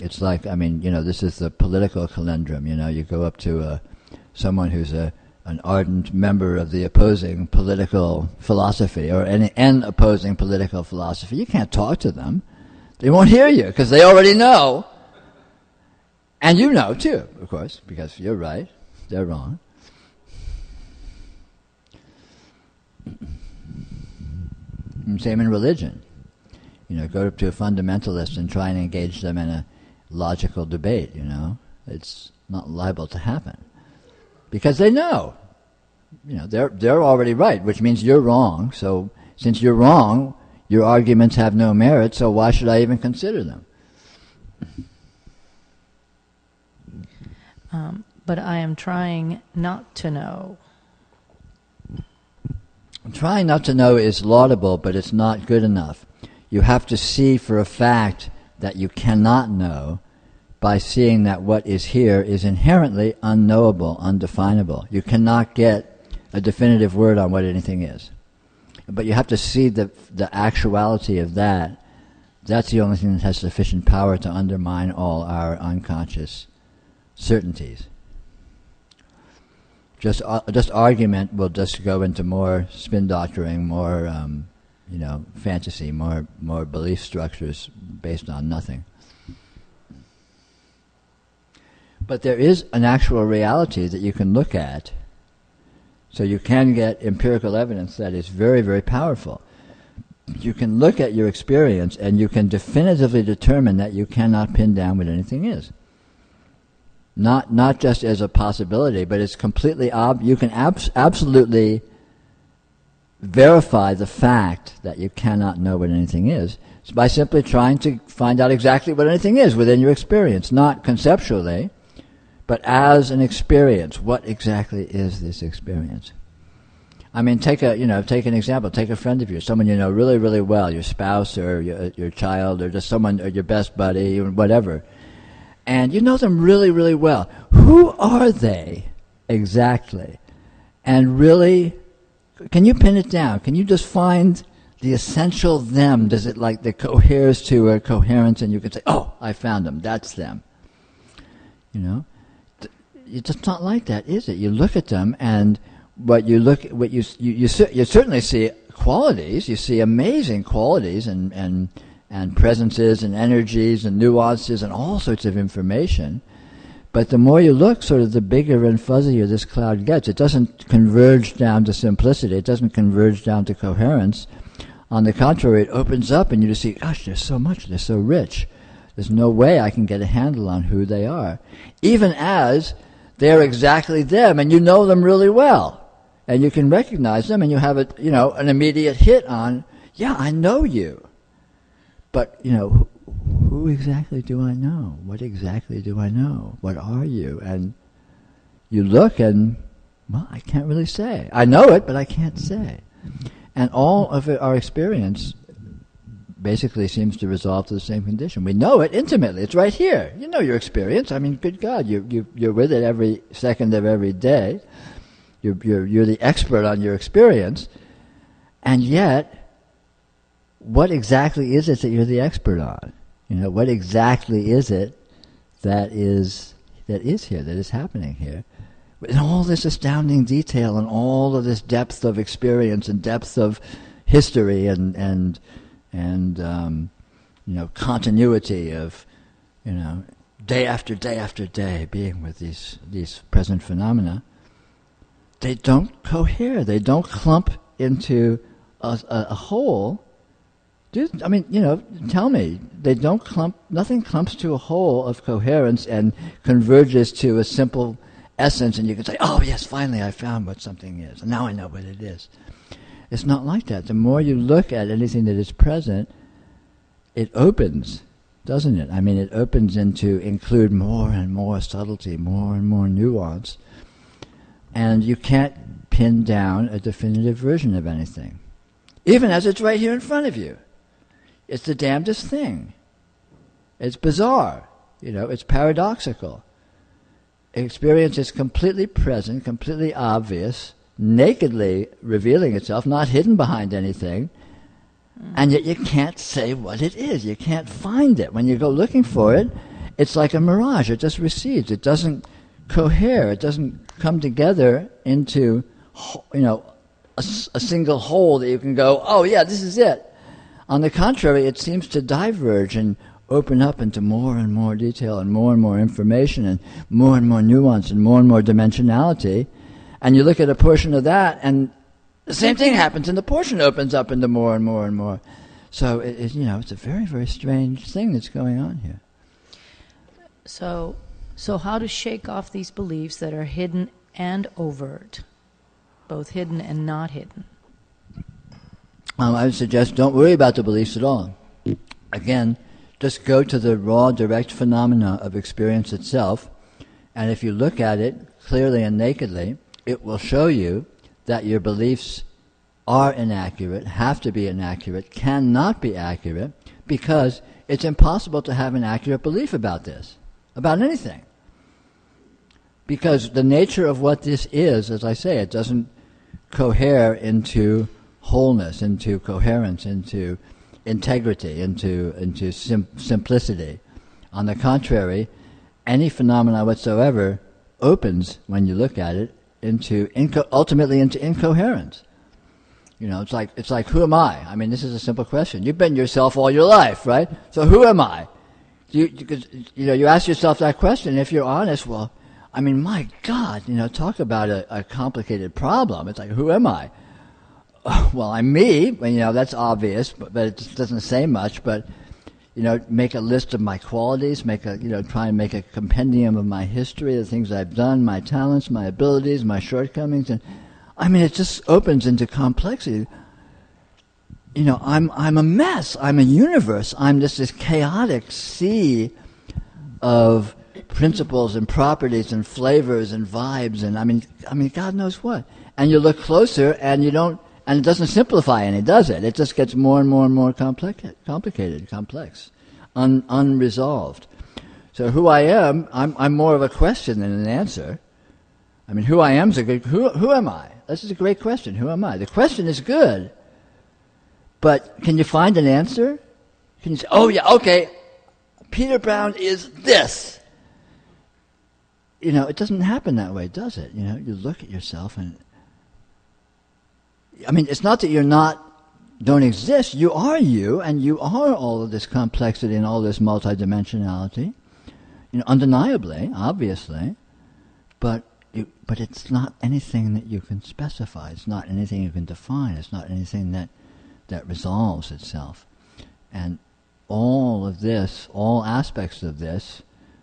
It's like, this is the political conundrum. You go up to someone who's an ardent member of the opposing political philosophy or an opposing political philosophy. You can't talk to them. They won't hear you because they already know. And you know too, of course, because you're right, they're wrong. And same in religion. Go to a fundamentalist and try and engage them in a logical debate, It's not liable to happen. Because they know. They're already right, which means you're wrong. So since you're wrong, your arguments have no merit, so why should I even consider them? But I am trying not to know. Trying not to know is laudable, but it's not good enough. You have to see for a fact that you cannot know by seeing that what is here is inherently unknowable, undefinable. You cannot get a definitive word on what anything is. But you have to see the actuality of that. That's the only thing that has sufficient power to undermine all our unconscious certainties. Just argument will just go into more spin doctoring, more fantasy, more belief structures based on nothing. But there is an actual reality that you can look at, so you can get empirical evidence that is very, very powerful. You can look at your experience and you can definitively determine that you cannot pin down what anything is. Not just as a possibility, but it's completely you can absolutely verify the fact that you cannot know what anything is by simply trying to find out exactly what anything is within your experience, not conceptually, but as an experience. What exactly is this experience? I mean, take an example. Take a friend of yours, someone you know really, really well, your spouse or your child or just someone, or your best buddy, or whatever. And you know them really, really well. Who are they exactly? And really, can you pin it down? Can you just find the essential them? Does it that coheres to a coherence and you can say, oh, I found them, that's them? It's just not like that, is it? You look at them and you certainly see qualities. You see amazing qualities and presences and energies and nuances and all sorts of information. But the more you look, sort of the bigger and fuzzier this cloud gets. It doesn't converge down to simplicity. It doesn't converge down to coherence. On the contrary, it opens up and you just see, gosh, there's so much. They're so rich. There's no way I can get a handle on who they are. Even as they're exactly them and you know them really well. And you can recognize them and you have an immediate hit on, yeah, I know you. But, who exactly do I know? What exactly do I know? What are you? And you look and, well, I can't really say. I know it, but I can't say. And all of our experience basically seems to resolve to the same condition. We know it intimately. It's right here. You know your experience. I mean, good God, you're with it every second of every day. You're the expert on your experience. And yet, what exactly is it that you're the expert on? What exactly is it that is here, that is happening here? In all this astounding detail and all of this depth of experience and depth of history and continuity of day after day after day being with these present phenomena, they don't cohere. They don't clump into a whole. Tell me, they don't clump, nothing clumps to a whole of coherence and converges to a simple essence and you can say, oh yes, finally I found what something is, and now I know what it is. It's not like that. The more you look at anything that is present, it opens, doesn't it? I mean, it opens into include more and more subtlety, more and more nuance, and you can't pin down a definitive version of anything, even as it's right here in front of you. It's the damnedest thing. It's bizarre. It's paradoxical. Experience is completely present, completely obvious, nakedly revealing itself, not hidden behind anything, and yet you can't say what it is. You can't find it. When you go looking for it, it's like a mirage. It just recedes. It doesn't cohere. It doesn't come together into, a single whole that you can go, oh yeah, this is it. On the contrary, it seems to diverge and open up into more and more detail and more information and more nuance and more dimensionality. And you look at a portion of that, and the same thing happens, and the portion opens up into more and more. So it's a very, very strange thing that's going on here. So how to shake off these beliefs that are hidden and overt, both hidden and not hidden? I would suggest don't worry about the beliefs at all. Again, just go to the raw, direct phenomena of experience itself, and if you look at it clearly and nakedly, it will show you that your beliefs are inaccurate, have to be inaccurate, cannot be accurate, because it's impossible to have an accurate belief about this, about anything. Because the nature of what this is, as I say, it doesn't cohere into wholeness, into coherence, into integrity, into simplicity. On the contrary, any phenomena whatsoever opens, when you look at it, ultimately into incoherence. It's like who am I? I mean, this is a simple question. You've been yourself all your life, right? So who am I? You ask yourself that question. If you're honest, well, I mean, my God, talk about a complicated problem. It's like, who am I? Well, I'm me. That's obvious, but it doesn't say much. But make a list of my qualities. Try and make a compendium of my history, the things I've done, my talents, my abilities, my shortcomings, and I mean, it just opens into complexity. I'm a mess. I'm a universe. I'm just this chaotic sea of principles and properties and flavors and vibes, and I mean, God knows what. And you look closer, and and it doesn't simplify any, does it? It just gets more and more complicated, complex, unresolved. So who I am, I'm more of a question than an answer. I mean, who I am is a good. Who am I? This is a great question. Who am I? The question is good, but can you find an answer? Can you say, oh yeah, okay, Peter Brown is this? It doesn't happen that way, does it? You look at yourself and, I mean, it's not that don't exist. You are you, and you are all of this complexity and all this multidimensionality, undeniably, obviously, but it's not anything that you can specify. It's not anything you can define. It's not anything that resolves itself. And all of this, all aspects of this,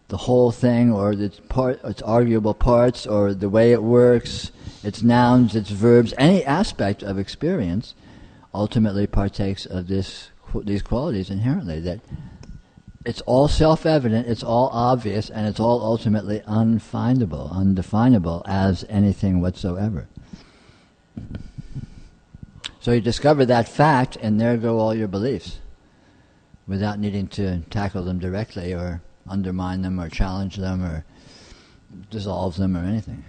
the whole thing, or its arguable parts, or the way it works, its nouns, its verbs, any aspect of experience, ultimately partakes of these qualities inherently. That it's all self-evident, it's all obvious, and it's all ultimately unfindable, undefinable as anything whatsoever. So you discover that fact, and there go all your beliefs, without needing to tackle them directly, or undermine them, or challenge them, or dissolve them, or anything.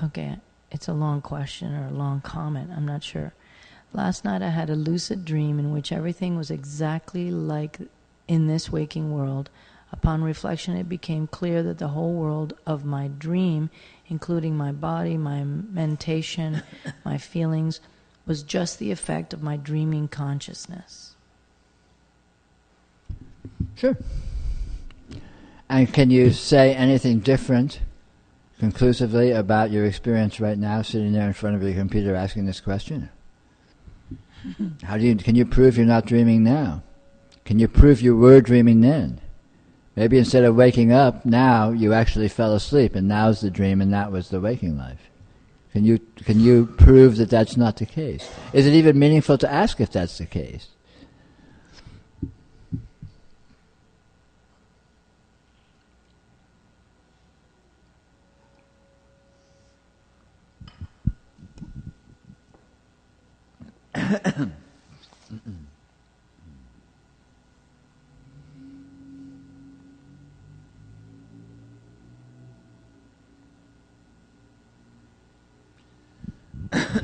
Okay, it's a long question or a long comment, I'm not sure. Last night I had a lucid dream in which everything was exactly like in this waking world. Upon reflection, it became clear that the whole world of my dream, including my body, my mentation, my feelings, was just the effect of my dreaming consciousness. Sure. And can you say anything different, conclusively, about your experience right now, sitting there in front of your computer asking this question? Can you prove you're not dreaming now? Can you prove you were dreaming then? Maybe instead of waking up, now you actually fell asleep, and now's the dream, and that was the waking life. Can you prove that that's not the case? Is it even meaningful to ask if that's the case? They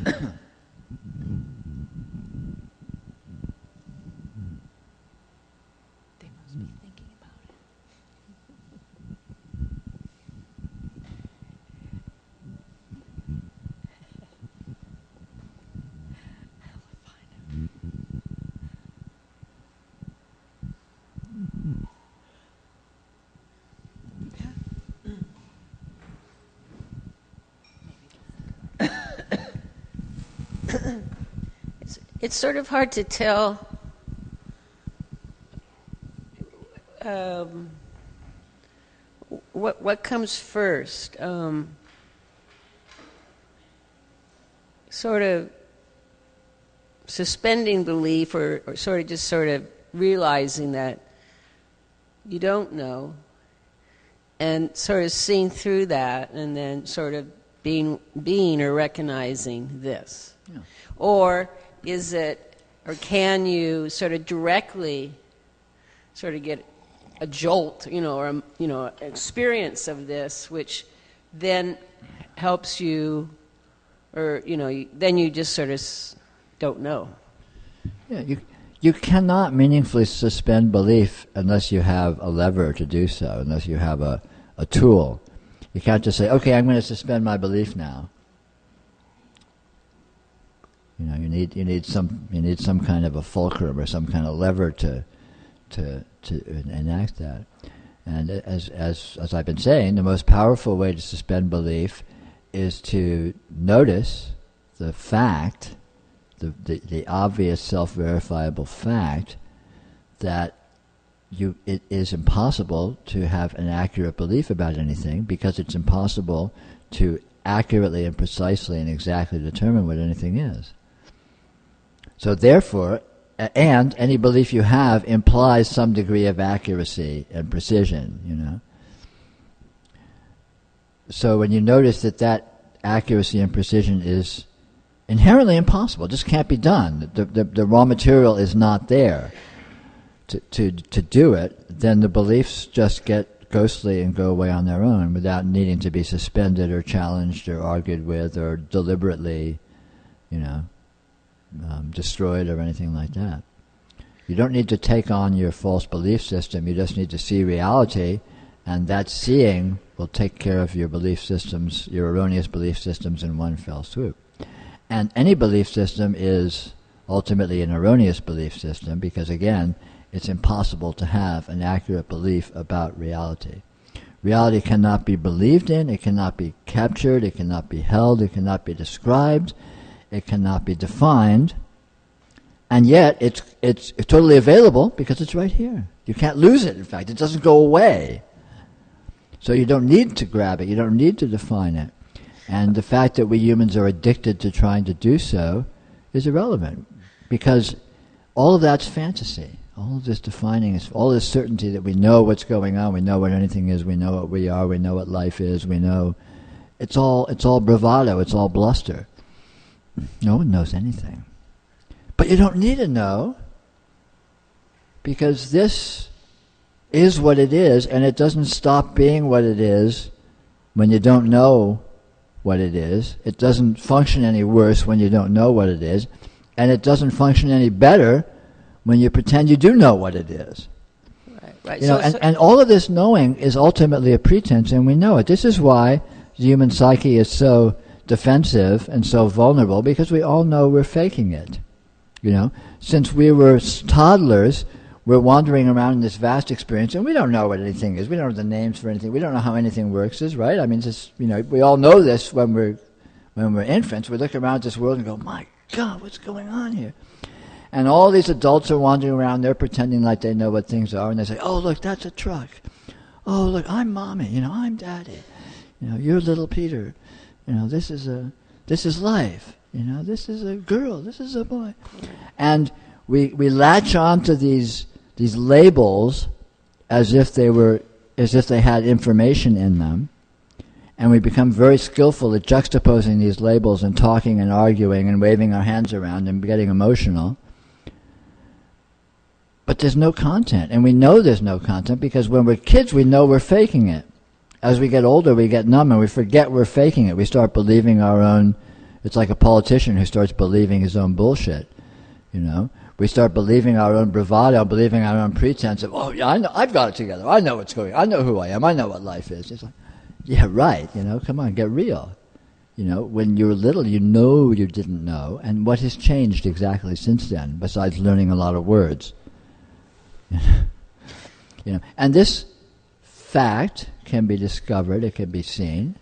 must be thinking about it. It's sort of hard to tell what comes first. Sort of suspending belief, or sort of realizing that you don't know, and sort of seeing through that, and then sort of being or recognizing this. Yeah. Or is it, or can you sort of directly sort of get a jolt, or experience of this, which then helps you, or then you just sort of don't know. Yeah, you cannot meaningfully suspend belief unless you have a lever to do so, unless you have a tool. You can't just say, okay, I'm going to suspend my belief now. You need some kind of a fulcrum or some kind of lever to enact that. And as I've been saying, the most powerful way to suspend belief is to notice the fact, the obvious self-verifiable fact that it is impossible to have an accurate belief about anything, because it's impossible to accurately and precisely and exactly determine what anything is. So therefore, and any belief you have implies some degree of accuracy and precision, So when you notice that accuracy and precision is inherently impossible, just can't be done, the raw material is not there to do it, then the beliefs just get ghostly and go away on their own without needing to be suspended or challenged or argued with or deliberately, destroyed or anything like that. You don't need to take on your false belief system, you just need to see reality, and that seeing will take care of your belief systems, your erroneous belief systems, in one fell swoop. And any belief system is ultimately an erroneous belief system, because again, it's impossible to have an accurate belief about reality. Reality cannot be believed in, it cannot be captured, it cannot be held, it cannot be described, it cannot be defined, and yet it's totally available because it's right here. You can't lose it, in fact, it doesn't go away. So you don't need to grab it, you don't need to define it. And the fact that we humans are addicted to trying to do so is irrelevant, because all of that's fantasy. All of this defining, all this certainty that we know what's going on, we know what anything is, we know what we are, we know what life is, we know. It's all bravado, it's all bluster. No one knows anything. But you don't need to know, because this is what it is, and it doesn't stop being what it is when you don't know what it is. It doesn't function any worse when you don't know what it is, and it doesn't function any better when you pretend you do know what it is. Right. And all of this knowing is ultimately a pretense, and we know it. This is why the human psyche is so defensive and so vulnerable, because we all know we're faking it. Since we were toddlers, we're wandering around in this vast experience, and we don't know what anything is. We don't know the names for anything. We don't know how anything works, right? I mean, we all know this when we're infants. We look around this world and go, "My God, what's going on here?" And all these adults are wandering around, they're pretending like they know what things are, and they say, "Oh, look, that's a truck. Oh, look, I'm Mommy, I'm Daddy. You're little Peter. This is life. This is a girl, this is a boy." And we latch on to these labels as if they had information in them, and we become very skillful at juxtaposing these labels and talking and arguing and waving our hands around and getting emotional. But there's no content, and we know there's no content because when we're kids we know we're faking it. As we get older we get numb and we forget we're faking it. We start believing our own It's like a politician who starts believing his own bullshit. We start believing our own bravado, believing our own pretense of, oh yeah, I know, I've got it together. I know what's going on. I know who I am. I know what life is. It's like, yeah, right. Come on, get real. When you were little, you didn't know, and what has changed exactly since then, besides learning a lot of words? And this fact can be discovered, it can be seen,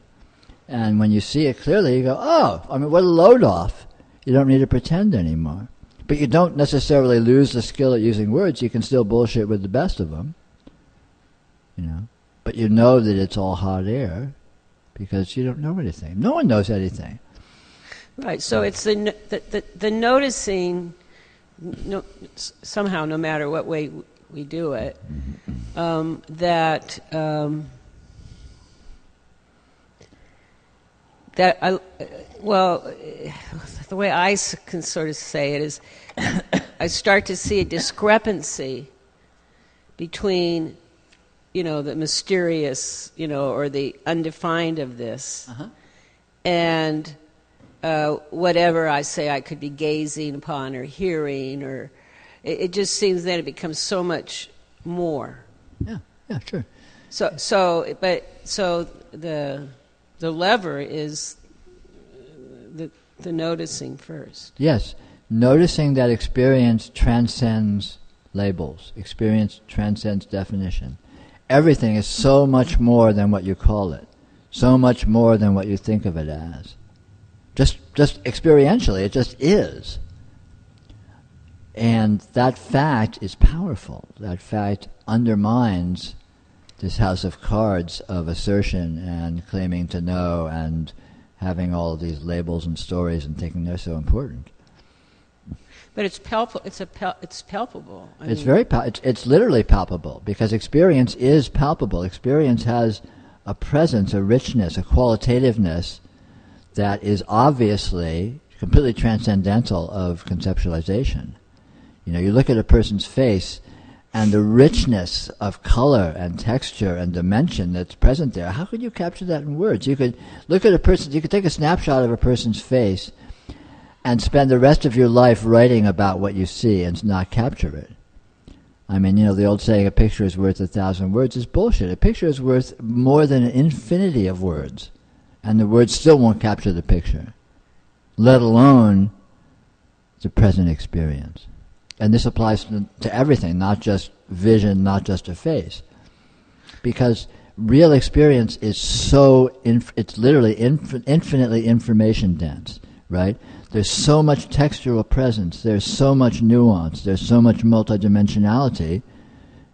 and when you see it clearly, you go, oh, what a load off. You don't need to pretend anymore. But you don't necessarily lose the skill at using words. You can still bullshit with the best of them, But you know that it's all hot air because you don't know anything. No one knows anything. Right. So it's the noticing. Somehow, no matter what way we do it, that the way I can sort of say it is, I start to see a discrepancy between, the mysterious, or the undefined of this, and whatever I say I could be gazing upon or hearing, or it just seems that it becomes so much more. Yeah, sure. So the lever is the noticing first. Yes, noticing that experience transcends labels. Experience transcends definition. Everything is so much more than what you call it, so much more than what you think of it as. Just experientially, it just is. And that fact is powerful. That fact undermines this house of cards of assertion and claiming to know and having all of these labels and stories and thinking they're so important. But it's palpable. It's palpable. It's literally palpable because experience is palpable. Experience has a presence, a richness, a qualitativeness that is obviously completely transcendental of conceptualization. You look at a person's face and the richness of color and texture and dimension that's present there. How could you capture that in words? You could look at a person, you could take a snapshot of a person's face and spend the rest of your life writing about what you see and not capture it. The old saying, a picture is worth 1,000 words is bullshit. A picture is worth more than an infinity of words, and the words still won't capture the picture, let alone the present experience. And this applies to everything, not just vision, not just a face. Because real experience is it's literally infinitely information dense, right? There's so much textual presence, there's so much nuance, there's so much multidimensionality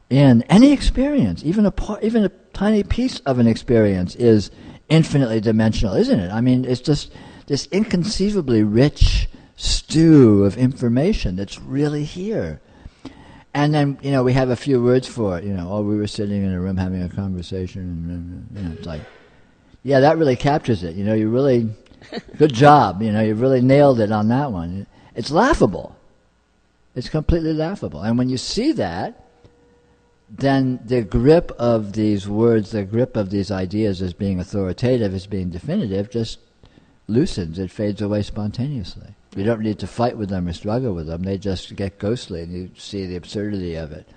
in any experience. Even a tiny piece of an experience is infinitely dimensional, isn't it? It's just this inconceivably rich stew of information that's really here. And then, we have a few words for it, we were sitting in a room having a conversation, and it's like, yeah, that really captures it. You really, good job, you really nailed it on that one. It's laughable. It's completely laughable. And when you see that, then the grip of these words, the grip of these ideas as being authoritative, as being definitive, just loosens. It fades away spontaneously. You don't need to fight with them or struggle with them. They just get ghostly, and you see the absurdity of it,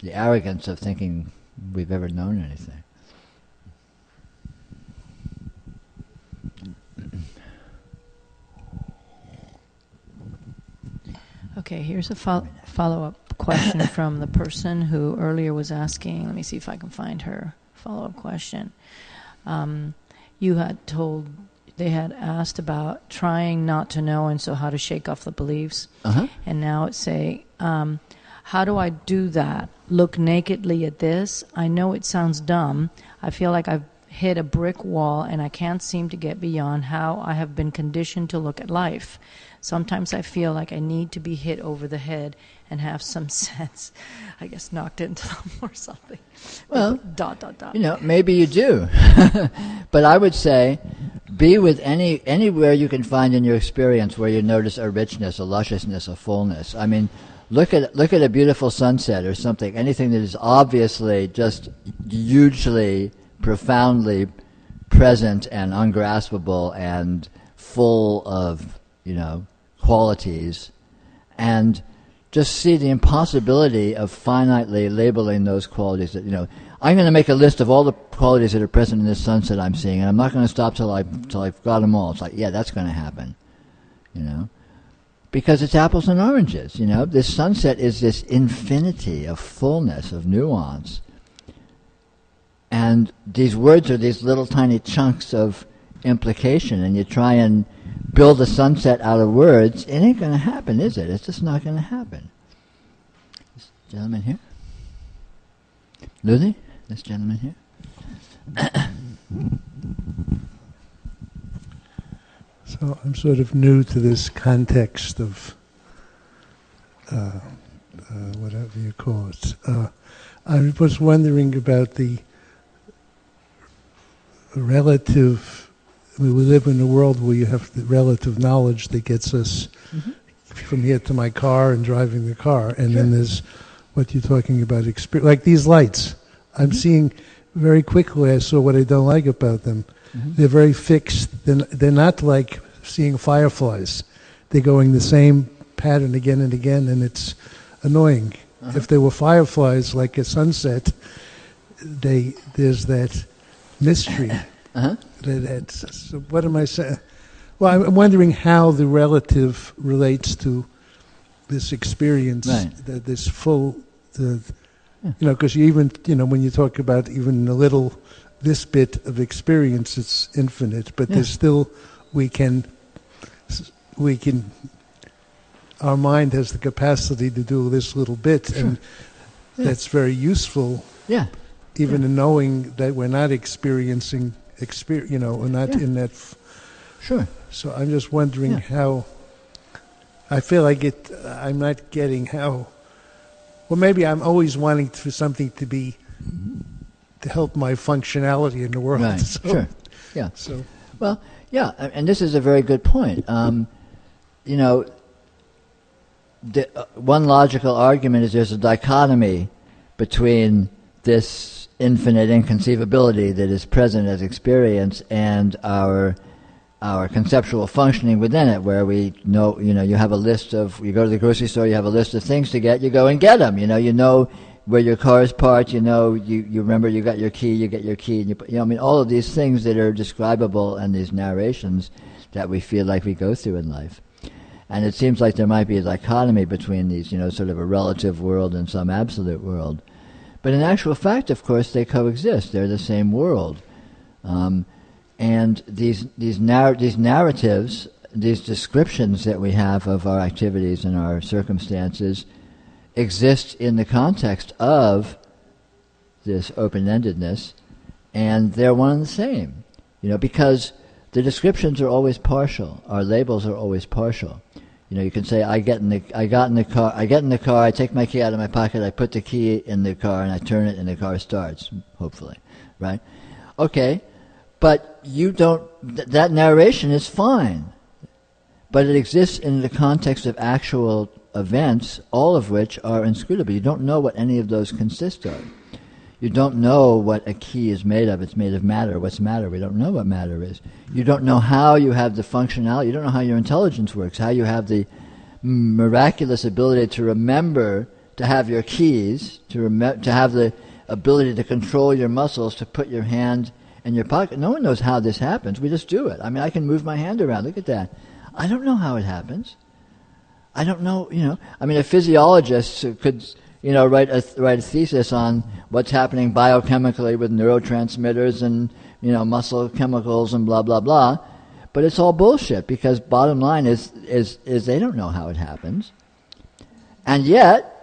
the arrogance of thinking we've ever known anything. Okay, here's a follow-up question from the person who earlier was asking. Let me see if I can find her follow-up question. You had told... They had asked about trying not to know, and so how to shake off the beliefs. And now it's saying, how do I do that? Look nakedly at this? I know it sounds dumb. I feel like I've hit a brick wall and I can't seem to get beyond how I have been conditioned to look at life. Sometimes I feel like I need to be hit over the head and have some sense, I guess, knocked into them or something. Well, ... Maybe you do. But I would say, be with anywhere you can find in your experience where you notice a richness, a lusciousness, a fullness. Look at a beautiful sunset or something, anything that is obviously just hugely, profoundly present and ungraspable and full of, qualities, and just see the impossibility of finitely labeling those qualities that, I'm going to make a list of all the qualities that are present in this sunset I'm seeing, and I'm not going to stop till I've got them all. It's like, yeah, that's going to happen, because it's apples and oranges. This sunset is this infinity of fullness, of nuance, and these words are these little tiny chunks of implication, and you try and build a sunset out of words. It ain't going to happen, is it? It's just not going to happen. This gentleman here, Lily. This gentleman here. So I'm sort of new to this context of whatever you call it. I was wondering about the relative. We live in a world where you have the relative knowledge that gets us from here to my car and driving the car, and then there's what you're talking about, like these lights. I'm seeing very quickly, I saw what I don't like about them. They're very fixed. They're not like seeing fireflies. They're going the same pattern again and again, and it's annoying. If they were fireflies, like a sunset, there's that mystery. So what am I saying? Well, I'm wondering how the relative relates to this experience, this full... because you even, when you talk about even a little, this bit of experience, it's infinite, but there's still, we can, our mind has the capacity to do this little bit, and that's very useful, even in knowing that we're not experiencing, we're not in that. So I'm just wondering how, I feel like I'm not getting how. Well, maybe I'm always wanting for something to help my functionality in the world. Right. So, Yeah. So. Well, yeah, and this is a very good point. One logical argument is there's a dichotomy between this infinite inconceivability that is present as experience and our conceptual functioning within it, where we know, you have a list of, you go to the grocery store, you have a list of things to get, you go and get them, you know where your car is parked, you remember you got your key, you get your key, and all of these things that are describable and these narrations that we feel like we go through in life. And it seems like there might be a dichotomy between these, sort of a relative world and some absolute world. But in actual fact, of course, they coexist. They're the same world. And these narratives, these descriptions that we have of our activities and our circumstances exist in the context of this open-endedness, and they're one and the same. Because the descriptions are always partial. Our labels are always partial. You can say, I get in the car, I take my key out of my pocket, I put the key in the car, and I turn it, and the car starts, hopefully, right? Okay. But that narration is fine. But it exists in the context of actual events, all of which are inscrutable. You don't know what any of those consist of. You don't know what a key is made of. It's made of matter. What's matter? We don't know what matter is. You don't know how you have the functionality. You don't know how your intelligence works, how you have the miraculous ability to remember to have your keys, to have the ability to control your muscles, to put your hand in your pocket. No one knows how this happens. We just do it. I can move my hand around. Look at that. I don't know how it happens. I don't know, a physiologist could, write a thesis on what's happening biochemically with neurotransmitters and, muscle chemicals and blah, blah, blah. But it's all bullshit, because bottom line is they don't know how it happens. And yet,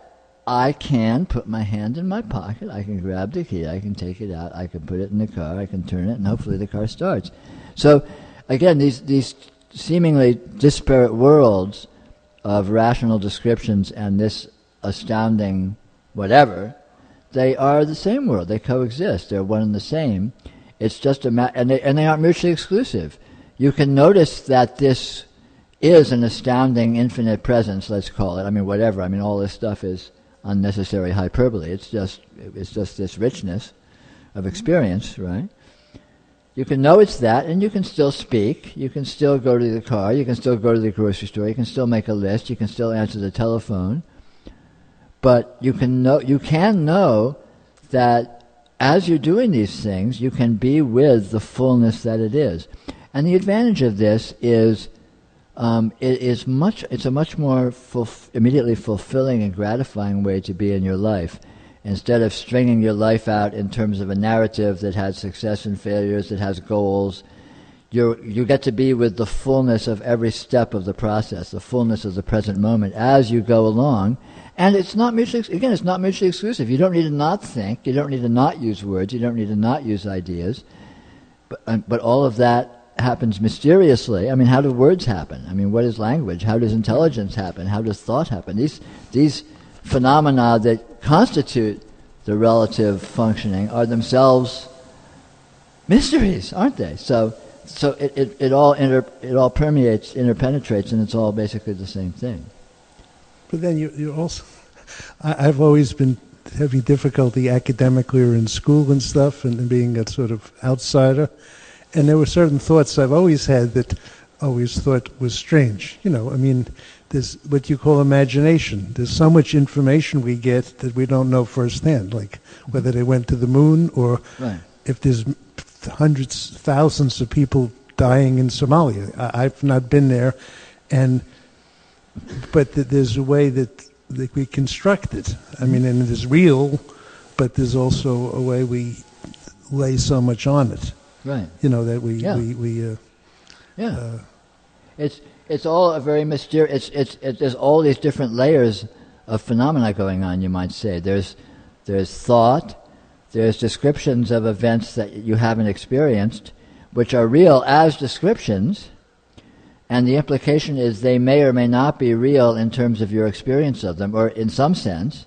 I can put my hand in my pocket, I can grab the key, I can take it out, I can put it in the car, I can turn it, and hopefully the car starts. So, again, these seemingly disparate worlds of rational descriptions and this astounding whatever, they are the same world. They coexist. They're one and the same. It's just and they aren't mutually exclusive. You can notice that this is an astounding infinite presence, let's call it. Whatever. All this stuff is unnecessary hyperbole. It's just this richness of experience, right? You can know it's that, and you can still speak. You can still go to the car. You can still go to the grocery store. You can still make a list. You can still answer the telephone. But you can know that as you're doing these things, you can be with the fullness that it is. And the advantage of this is it's a much more immediately fulfilling and gratifying way to be in your life. Instead of stringing your life out in terms of a narrative that has success and failures, that has goals, you get to be with the fullness of every step of the process, the fullness of the present moment as you go along. And it's not mutually exclusive. You don't need to not think. You don't need to not use words. You don't need to not use ideas. But all of that happens mysteriously. I mean, how do words happen? I mean, what is language? How does intelligence happen? How does thought happen? These phenomena that constitute the relative functioning are themselves mysteries, aren't they? So it all permeates, interpenetrates, and it's all basically the same thing. But then you also, I've always been having difficulty academically or in school and stuff, and being a sort of outsider. And there were certain thoughts I've always had that I always thought was strange. I mean, there's what you call imagination. There's so much information we get that we don't know firsthand, like whether they went to the moon or if there's hundreds, thousands of people dying in Somalia. I've not been there, but there's a way that we construct it. I mean, and it is real, but there's also a way we lay so much on it. Right. That we It's all a very mysterious. There's all these different layers of phenomena going on. You might say there's thought, there's descriptions of events that you haven't experienced, which are real as descriptions, and the implication is they may or may not be real in terms of your experience of them, or in some sense.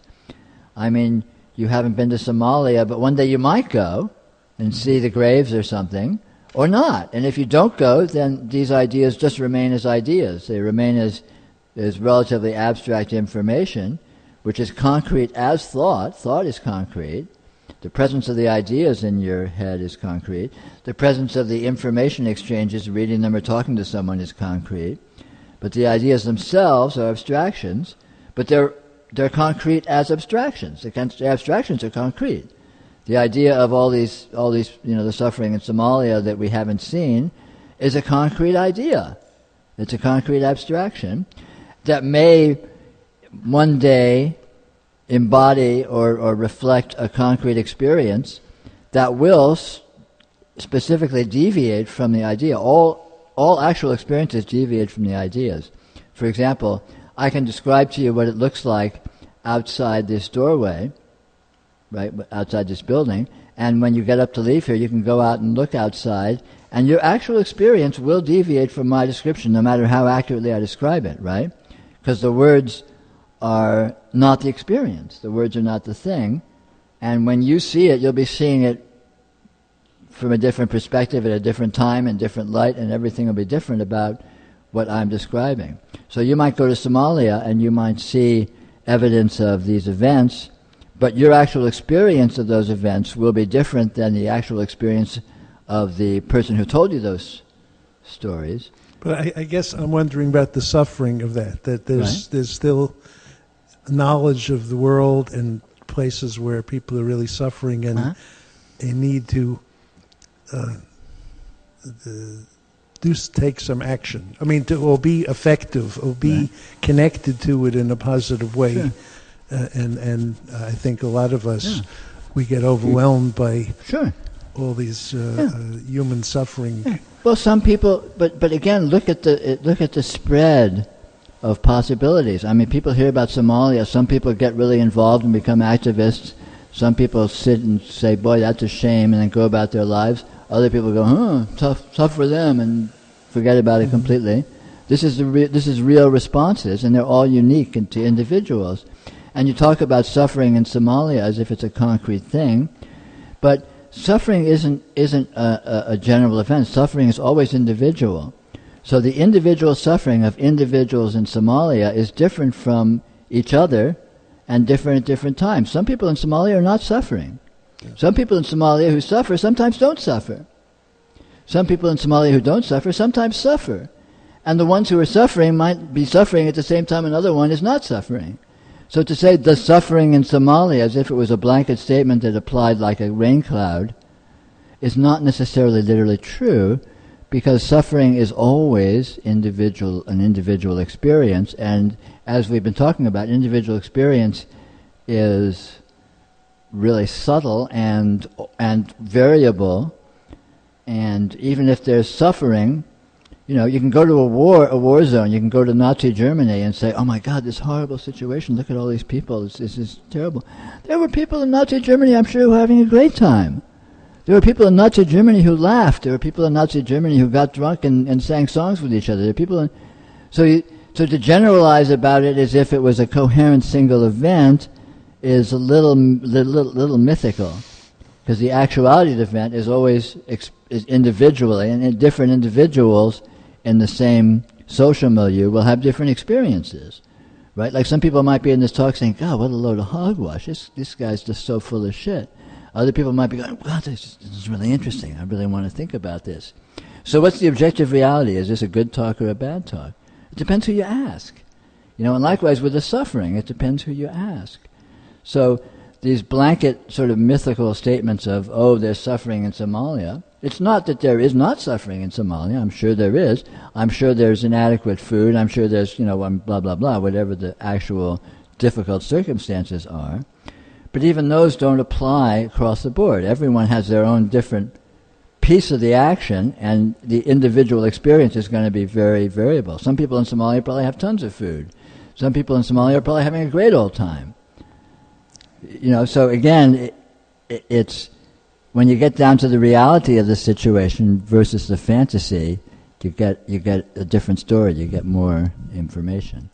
I mean, you haven't been to Somalia, but one day you might go and see the graves or something, or not. And if you don't go, then these ideas just remain as ideas. They remain as relatively abstract information, which is concrete as thought. Thought is concrete. The presence of the ideas in your head is concrete. The presence of the information exchanges, reading them or talking to someone, is concrete. But the ideas themselves are abstractions, but they're concrete as abstractions. The abstractions are concrete. The idea of all these, the suffering in Somalia that we haven't seen is a concrete idea. It's a concrete abstraction that may one day embody or reflect a concrete experience that will specifically deviate from the idea. All actual experiences deviate from the ideas. For example, I can describe to you what it looks like outside this doorway, right, outside this building, and when you get up to leave here, you can go out and look outside, and your actual experience will deviate from my description, no matter how accurately I describe it, right? Because the words are not the experience. The words are not the thing, and when you see it, you'll be seeing it from a different perspective at a different time and different light, and everything will be different about what I'm describing. So you might go to Somalia, and you might see evidence of these events, but your actual experience of those events will be different than the actual experience of the person who told you those stories. But I guess I'm wondering about the suffering of that there's still knowledge of the world and places where people are really suffering, and they need to take some action. I mean, or be effective, or be connected to it in a positive way. Sure. And I think a lot of us, we get overwhelmed by all these human suffering. Yeah. Well, some people, but again, look at the spread of possibilities. I mean, people hear about Somalia. Some people get really involved and become activists. Some people sit and say, "Boy, that's a shame," and then go about their lives. Other people go, tough for them," and forget about it completely. This is real responses, and they're all unique to individuals. And you talk about suffering in Somalia as if it's a concrete thing, but suffering isn't a general event. Suffering is always individual. So the individual suffering of individuals in Somalia is different from each other and different at different times. Some people in Somalia are not suffering. Some people in Somalia who suffer sometimes don't suffer. Some people in Somalia who don't suffer sometimes suffer. And the ones who are suffering might be suffering at the same time another one is not suffering. So to say the suffering in Somalia as if it was a blanket statement that applied like a rain cloud is not necessarily literally true, because suffering is always an individual experience, and as we've been talking about, individual experience is really subtle and variable, and even if there's suffering, you can go to a war zone, you can go to Nazi Germany and say, oh my God, this horrible situation, look at all these people, this is terrible. There were people in Nazi Germany, I'm sure, who were having a great time. There were people in Nazi Germany who laughed. There were people in Nazi Germany who got drunk and sang songs with each other. There are people so to generalize about it as if it was a coherent single event is a little mythical, because the actuality of the event is always is individually, and different individuals in the same social milieu will have different experiences, right? Like some people might be in this talk saying, God, what a load of hogwash. This guy's just so full of shit. Other people might be going, God, this is really interesting. I really want to think about this. So what's the objective reality? Is this a good talk or a bad talk? It depends who you ask. And likewise with the suffering, it depends who you ask. So these blanket sort of mythical statements of, oh, there's suffering in Somalia. It's not that there is not suffering in Somalia. I'm sure there is. I'm sure there's inadequate food. I'm sure there's, blah, blah, blah, whatever the actual difficult circumstances are. But even those don't apply across the board. Everyone has their own different piece of the action, and the individual experience is going to be very variable. Some people in Somalia probably have tons of food. Some people in Somalia are probably having a great old time. So again, it's when you get down to the reality of the situation versus the fantasy, you get a different story. You get more information.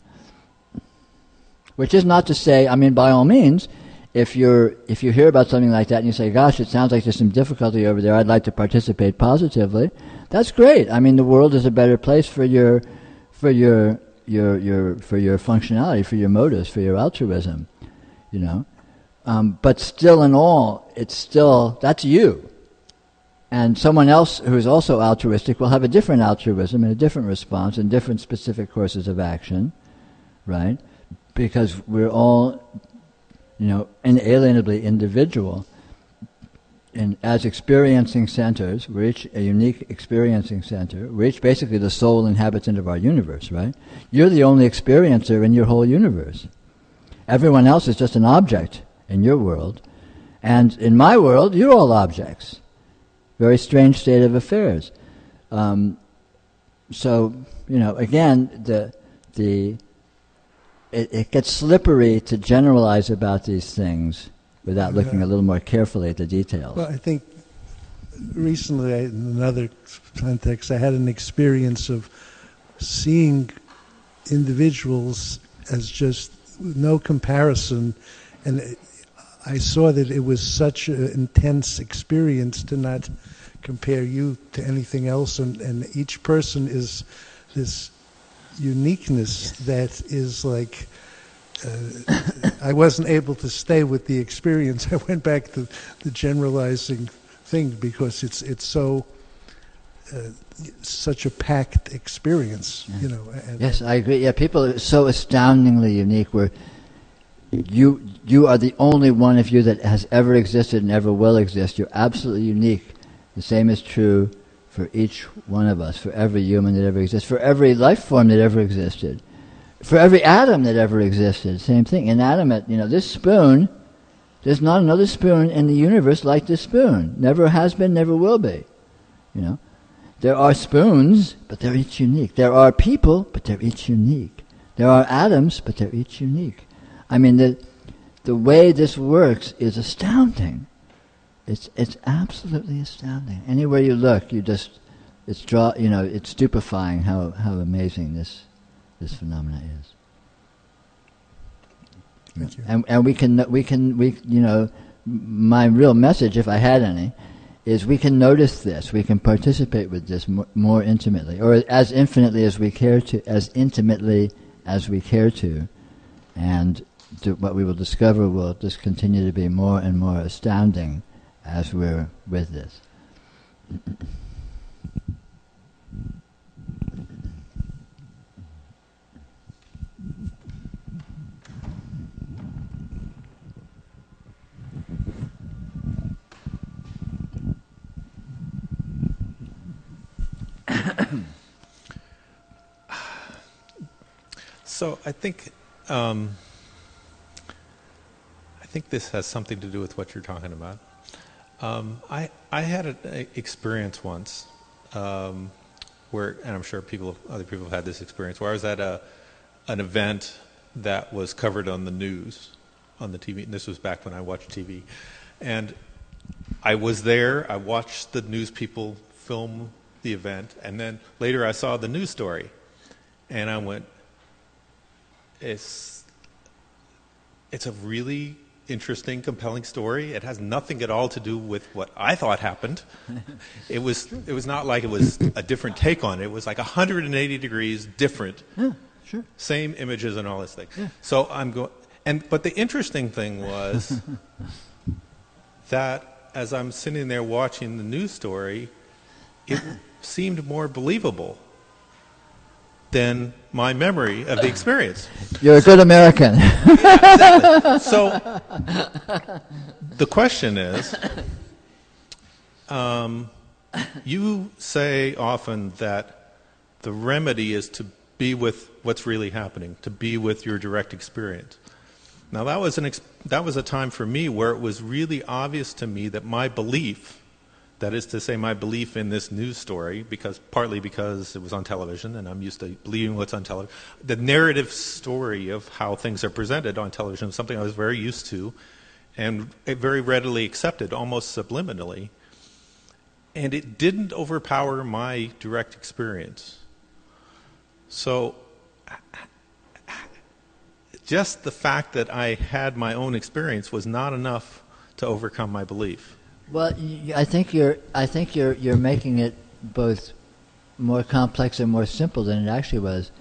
Which is not to say, by all means, if you hear about something like that and you say, gosh, it sounds like there's some difficulty over there, I'd like to participate positively, that's great. The world is a better place for your functionality, for your motives, for your altruism, but still in all, that's you. And someone else who is also altruistic will have a different altruism and a different response and different specific courses of action, right? Because we're all inalienably individual. And as experiencing centers, we're each a unique experiencing center. We're each basically the sole inhabitant of our universe, right? You're the only experiencer in your whole universe. Everyone else is just an object in your world. And in my world, you're all objects. Very strange state of affairs. Again, it gets slippery to generalize about these things without looking a little more carefully at the details. Well, I think recently, in another context, I had an experience of seeing individuals as just no comparison, and I saw that it was such an intense experience to not compare you to anything else, and each person is this uniqueness that is like I wasn't able to stay with the experience. I went back to the generalizing thing because it's so such a packed experience, Yes, I agree. Yeah, people are so astoundingly unique. Where you are the only one of you that has ever existed and ever will exist. You're absolutely unique. The same is true for each one of us, for every human that ever exists, for every life form that ever existed, for every atom that ever existed. Same thing. Inanimate, this spoon, there's not another spoon in the universe like this spoon. Never has been, never will be. There are spoons, but they're each unique. There are people, but they're each unique. There are atoms, but they're each unique. The way this works is astounding. It's absolutely astounding. Anywhere you look, it's stupefying how amazing this phenomena is. Thank you. And my real message, if I had any, is we can notice this, we can participate with this more intimately, or as infinitely as we care to, as intimately as we care to, and what we will discover will just continue to be more and more astounding as we're with this. So I think this has something to do with what you're talking about. I had an experience once where, and I'm sure other people have had this experience, where I was at an event that was covered on the news, on the TV. And this was back when I watched TV, and I was there. I watched the news people film the event, and then later I saw the news story, and I went, It's a really interesting, compelling story. It has nothing at all to do with what I thought happened. It was not like it was a different take on it. It was like 180 degrees different. Yeah, sure. Same images and all this thing. Yeah. So I'm going, but the interesting thing was that as I'm sitting there watching the news story, it seemed more believable than my memory of the experience. You're a good American. Yeah, exactly. So the question is, you say often that the remedy is to be with what's really happening, to be with your direct experience. Now that was a time for me where it was really obvious to me that my belief, that is to say, my belief in this news story, partly because it was on television and I'm used to believing what's on television, the narrative story of how things are presented on television was something I was very used to and very readily accepted, almost subliminally. And it didn't overpower my direct experience. So just the fact that I had my own experience was not enough to overcome my belief. Well, I think you're making it both more complex and more simple than it actually was.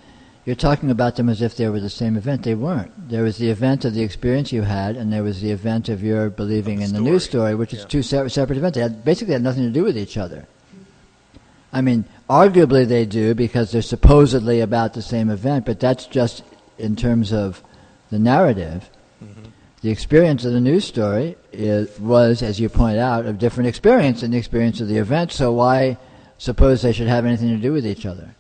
You're talking about them as if they were the same event. They weren't. There was the event of the experience you had, and there was the event of your believing in the news story, which is two separate events. They basically had nothing to do with each other. I mean, arguably they do because they're supposedly about the same event, but that's just in terms of the narrative. The experience of the news story was, as you point out, a different experience than the experience of the event, so why suppose they should have anything to do with each other?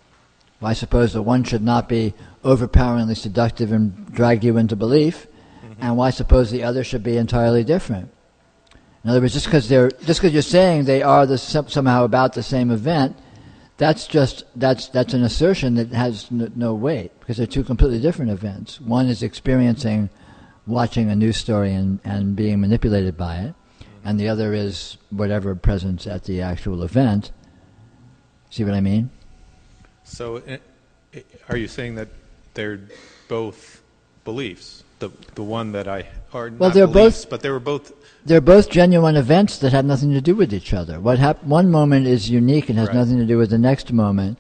Why suppose the one should not be overpoweringly seductive and drag you into belief, and why suppose the other should be entirely different? In other words, just because you're saying they are somehow about the same event, that's an assertion that has no weight, because they're two completely different events. One is watching a news story and being manipulated by it, and the other is whatever presence at the actual event. See what I mean? So are you saying that they're both beliefs? The one that are well, not beliefs, but they're both genuine events that have nothing to do with each other. One moment is unique and has nothing to do with the next moment.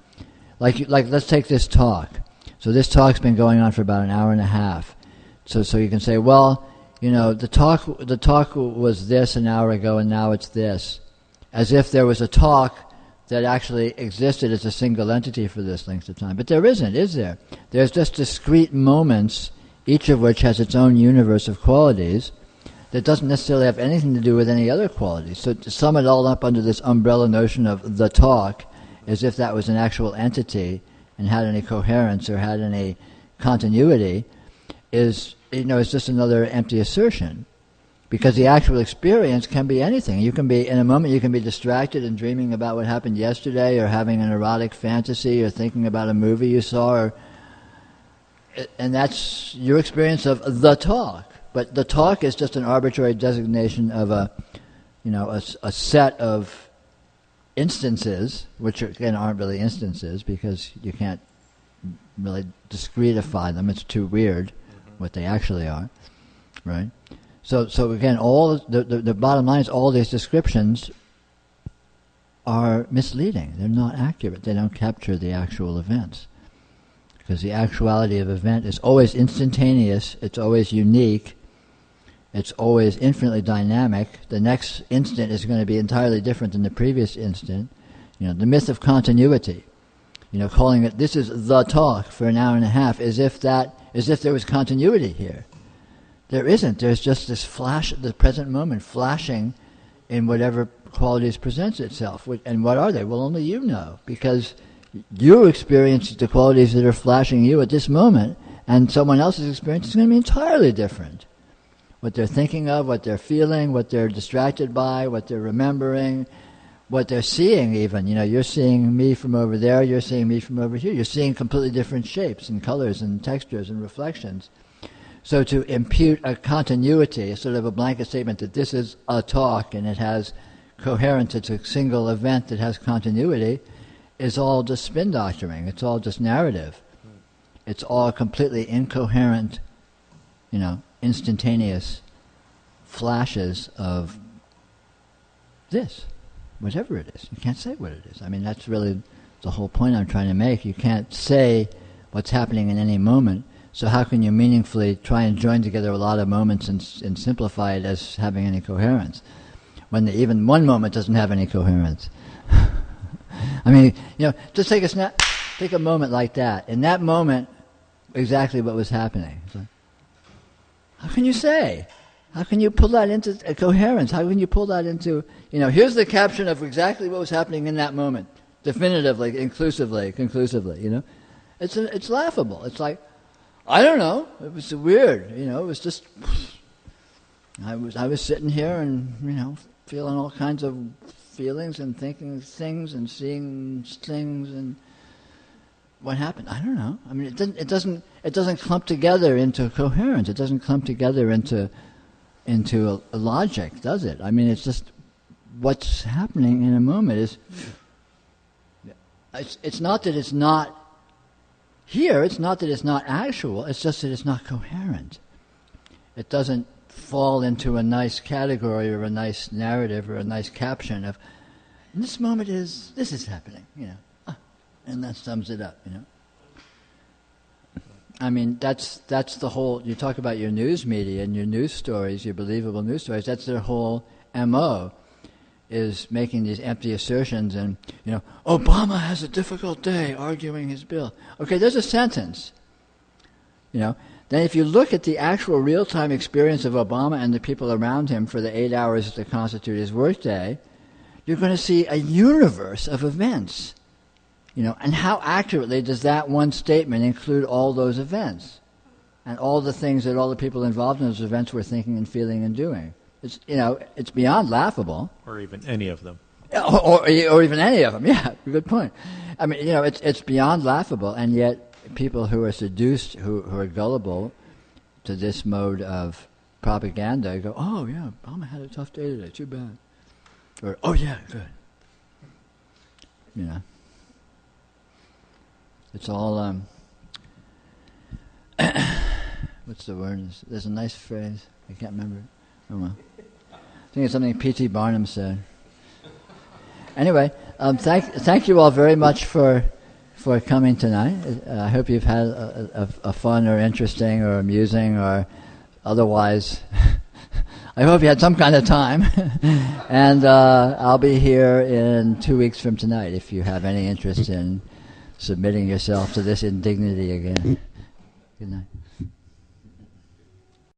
Like let's take this talk. So this talk's been going on for about an hour and a half. So you can say, well, the talk was this an hour ago and now it's this, as if there was a talk that actually existed as a single entity for this length of time. But there isn't, is there? There's just discrete moments, each of which has its own universe of qualities that doesn't necessarily have anything to do with any other qualities. So to sum it all up under this umbrella notion of the talk, as if that was an actual entity and had any coherence or had any continuity, is just another empty assertion, because the actual experience can be anything. You can be, in a moment, you can be distracted and dreaming about what happened yesterday, or having an erotic fantasy, or thinking about a movie you saw, and that's your experience of the talk. But the talk is just an arbitrary designation of a set of instances, which again aren't really instances because you can't really discretify them. It's too weird what they actually are, right? So again, all the bottom line is all these descriptions are misleading. They're not accurate. They don't capture the actual events, because the actuality of event is always instantaneous. It's always unique. It's always infinitely dynamic. The next instant is going to be entirely different than the previous instant. The myth of continuity. Calling it, this is the talk for an hour and a half, as if there was continuity here. There isn't. There's just this flash at the present moment, flashing in whatever qualities presents itself. And what are they? Well, only you know, because you experience the qualities that are flashing you at this moment, and someone else's experience is going to be entirely different. What they're thinking of, what they're feeling, what they're distracted by, what they're remembering, what they're seeing even. You're seeing me from over there, you're seeing me from over here. You're seeing completely different shapes and colors and textures and reflections. So to impute a continuity, sort of a blanket statement that this is a talk and it has coherence, it's a single event that has continuity, is all just spin doctoring. It's all just narrative. It's all completely incoherent, instantaneous flashes of this, whatever it is. You can't say what it is. I mean, that's really the whole point I'm trying to make. You can't say what's happening in any moment. So how can you meaningfully try and join together a lot of moments and simplify it as having any coherence, when even one moment doesn't have any coherence? I mean, just take a moment like that. In that moment, exactly what was happening. So, how can you say? How can you pull that into a coherence? How can you pull that into, here's the caption of exactly what was happening in that moment, definitively, conclusively, It's laughable. It's like, I don't know. It was weird. It was just, I was sitting here and, feeling all kinds of feelings and thinking things and seeing things, and what happened? I don't know. I mean, it doesn't clump together into coherence. It doesn't clump together into a logic, does it? I mean, it's just what's happening in a moment is. It's not that it's not here. It's not that it's not actual. It's just that it's not coherent. It doesn't fall into a nice category or a nice narrative or a nice caption of, this moment is, this is happening, and that sums it up, I mean, that's the whole, you talk about your news media and your news stories, your believable news stories, that's their whole MO, is making these empty assertions and, Obama has a difficult day arguing his bill. Okay, there's a sentence, Then if you look at the actual real-time experience of Obama and the people around him for the 8 hours that constitute his workday, you're going to see a universe of events. And how accurately does that one statement include all those events and all the things that all the people involved in those events were thinking and feeling and doing? It's it's beyond laughable. Or even any of them. Or even any of them. Yeah, good point. I mean, it's beyond laughable, and yet people who are seduced, who are gullible to this mode of propaganda, go, "Oh yeah, Obama had a tough day today. Too bad." Or, "Oh yeah, good." It's all, what's the word? There's a nice phrase. I can't remember it. Oh well. I think it's something P.T. Barnum said. Anyway, thank you all very much for coming tonight. I hope you've had a fun or interesting or amusing or otherwise. I hope you had some kind of time. And I'll be here in 2 weeks from tonight if you have any interest in submitting yourself to this indignity again. Good night.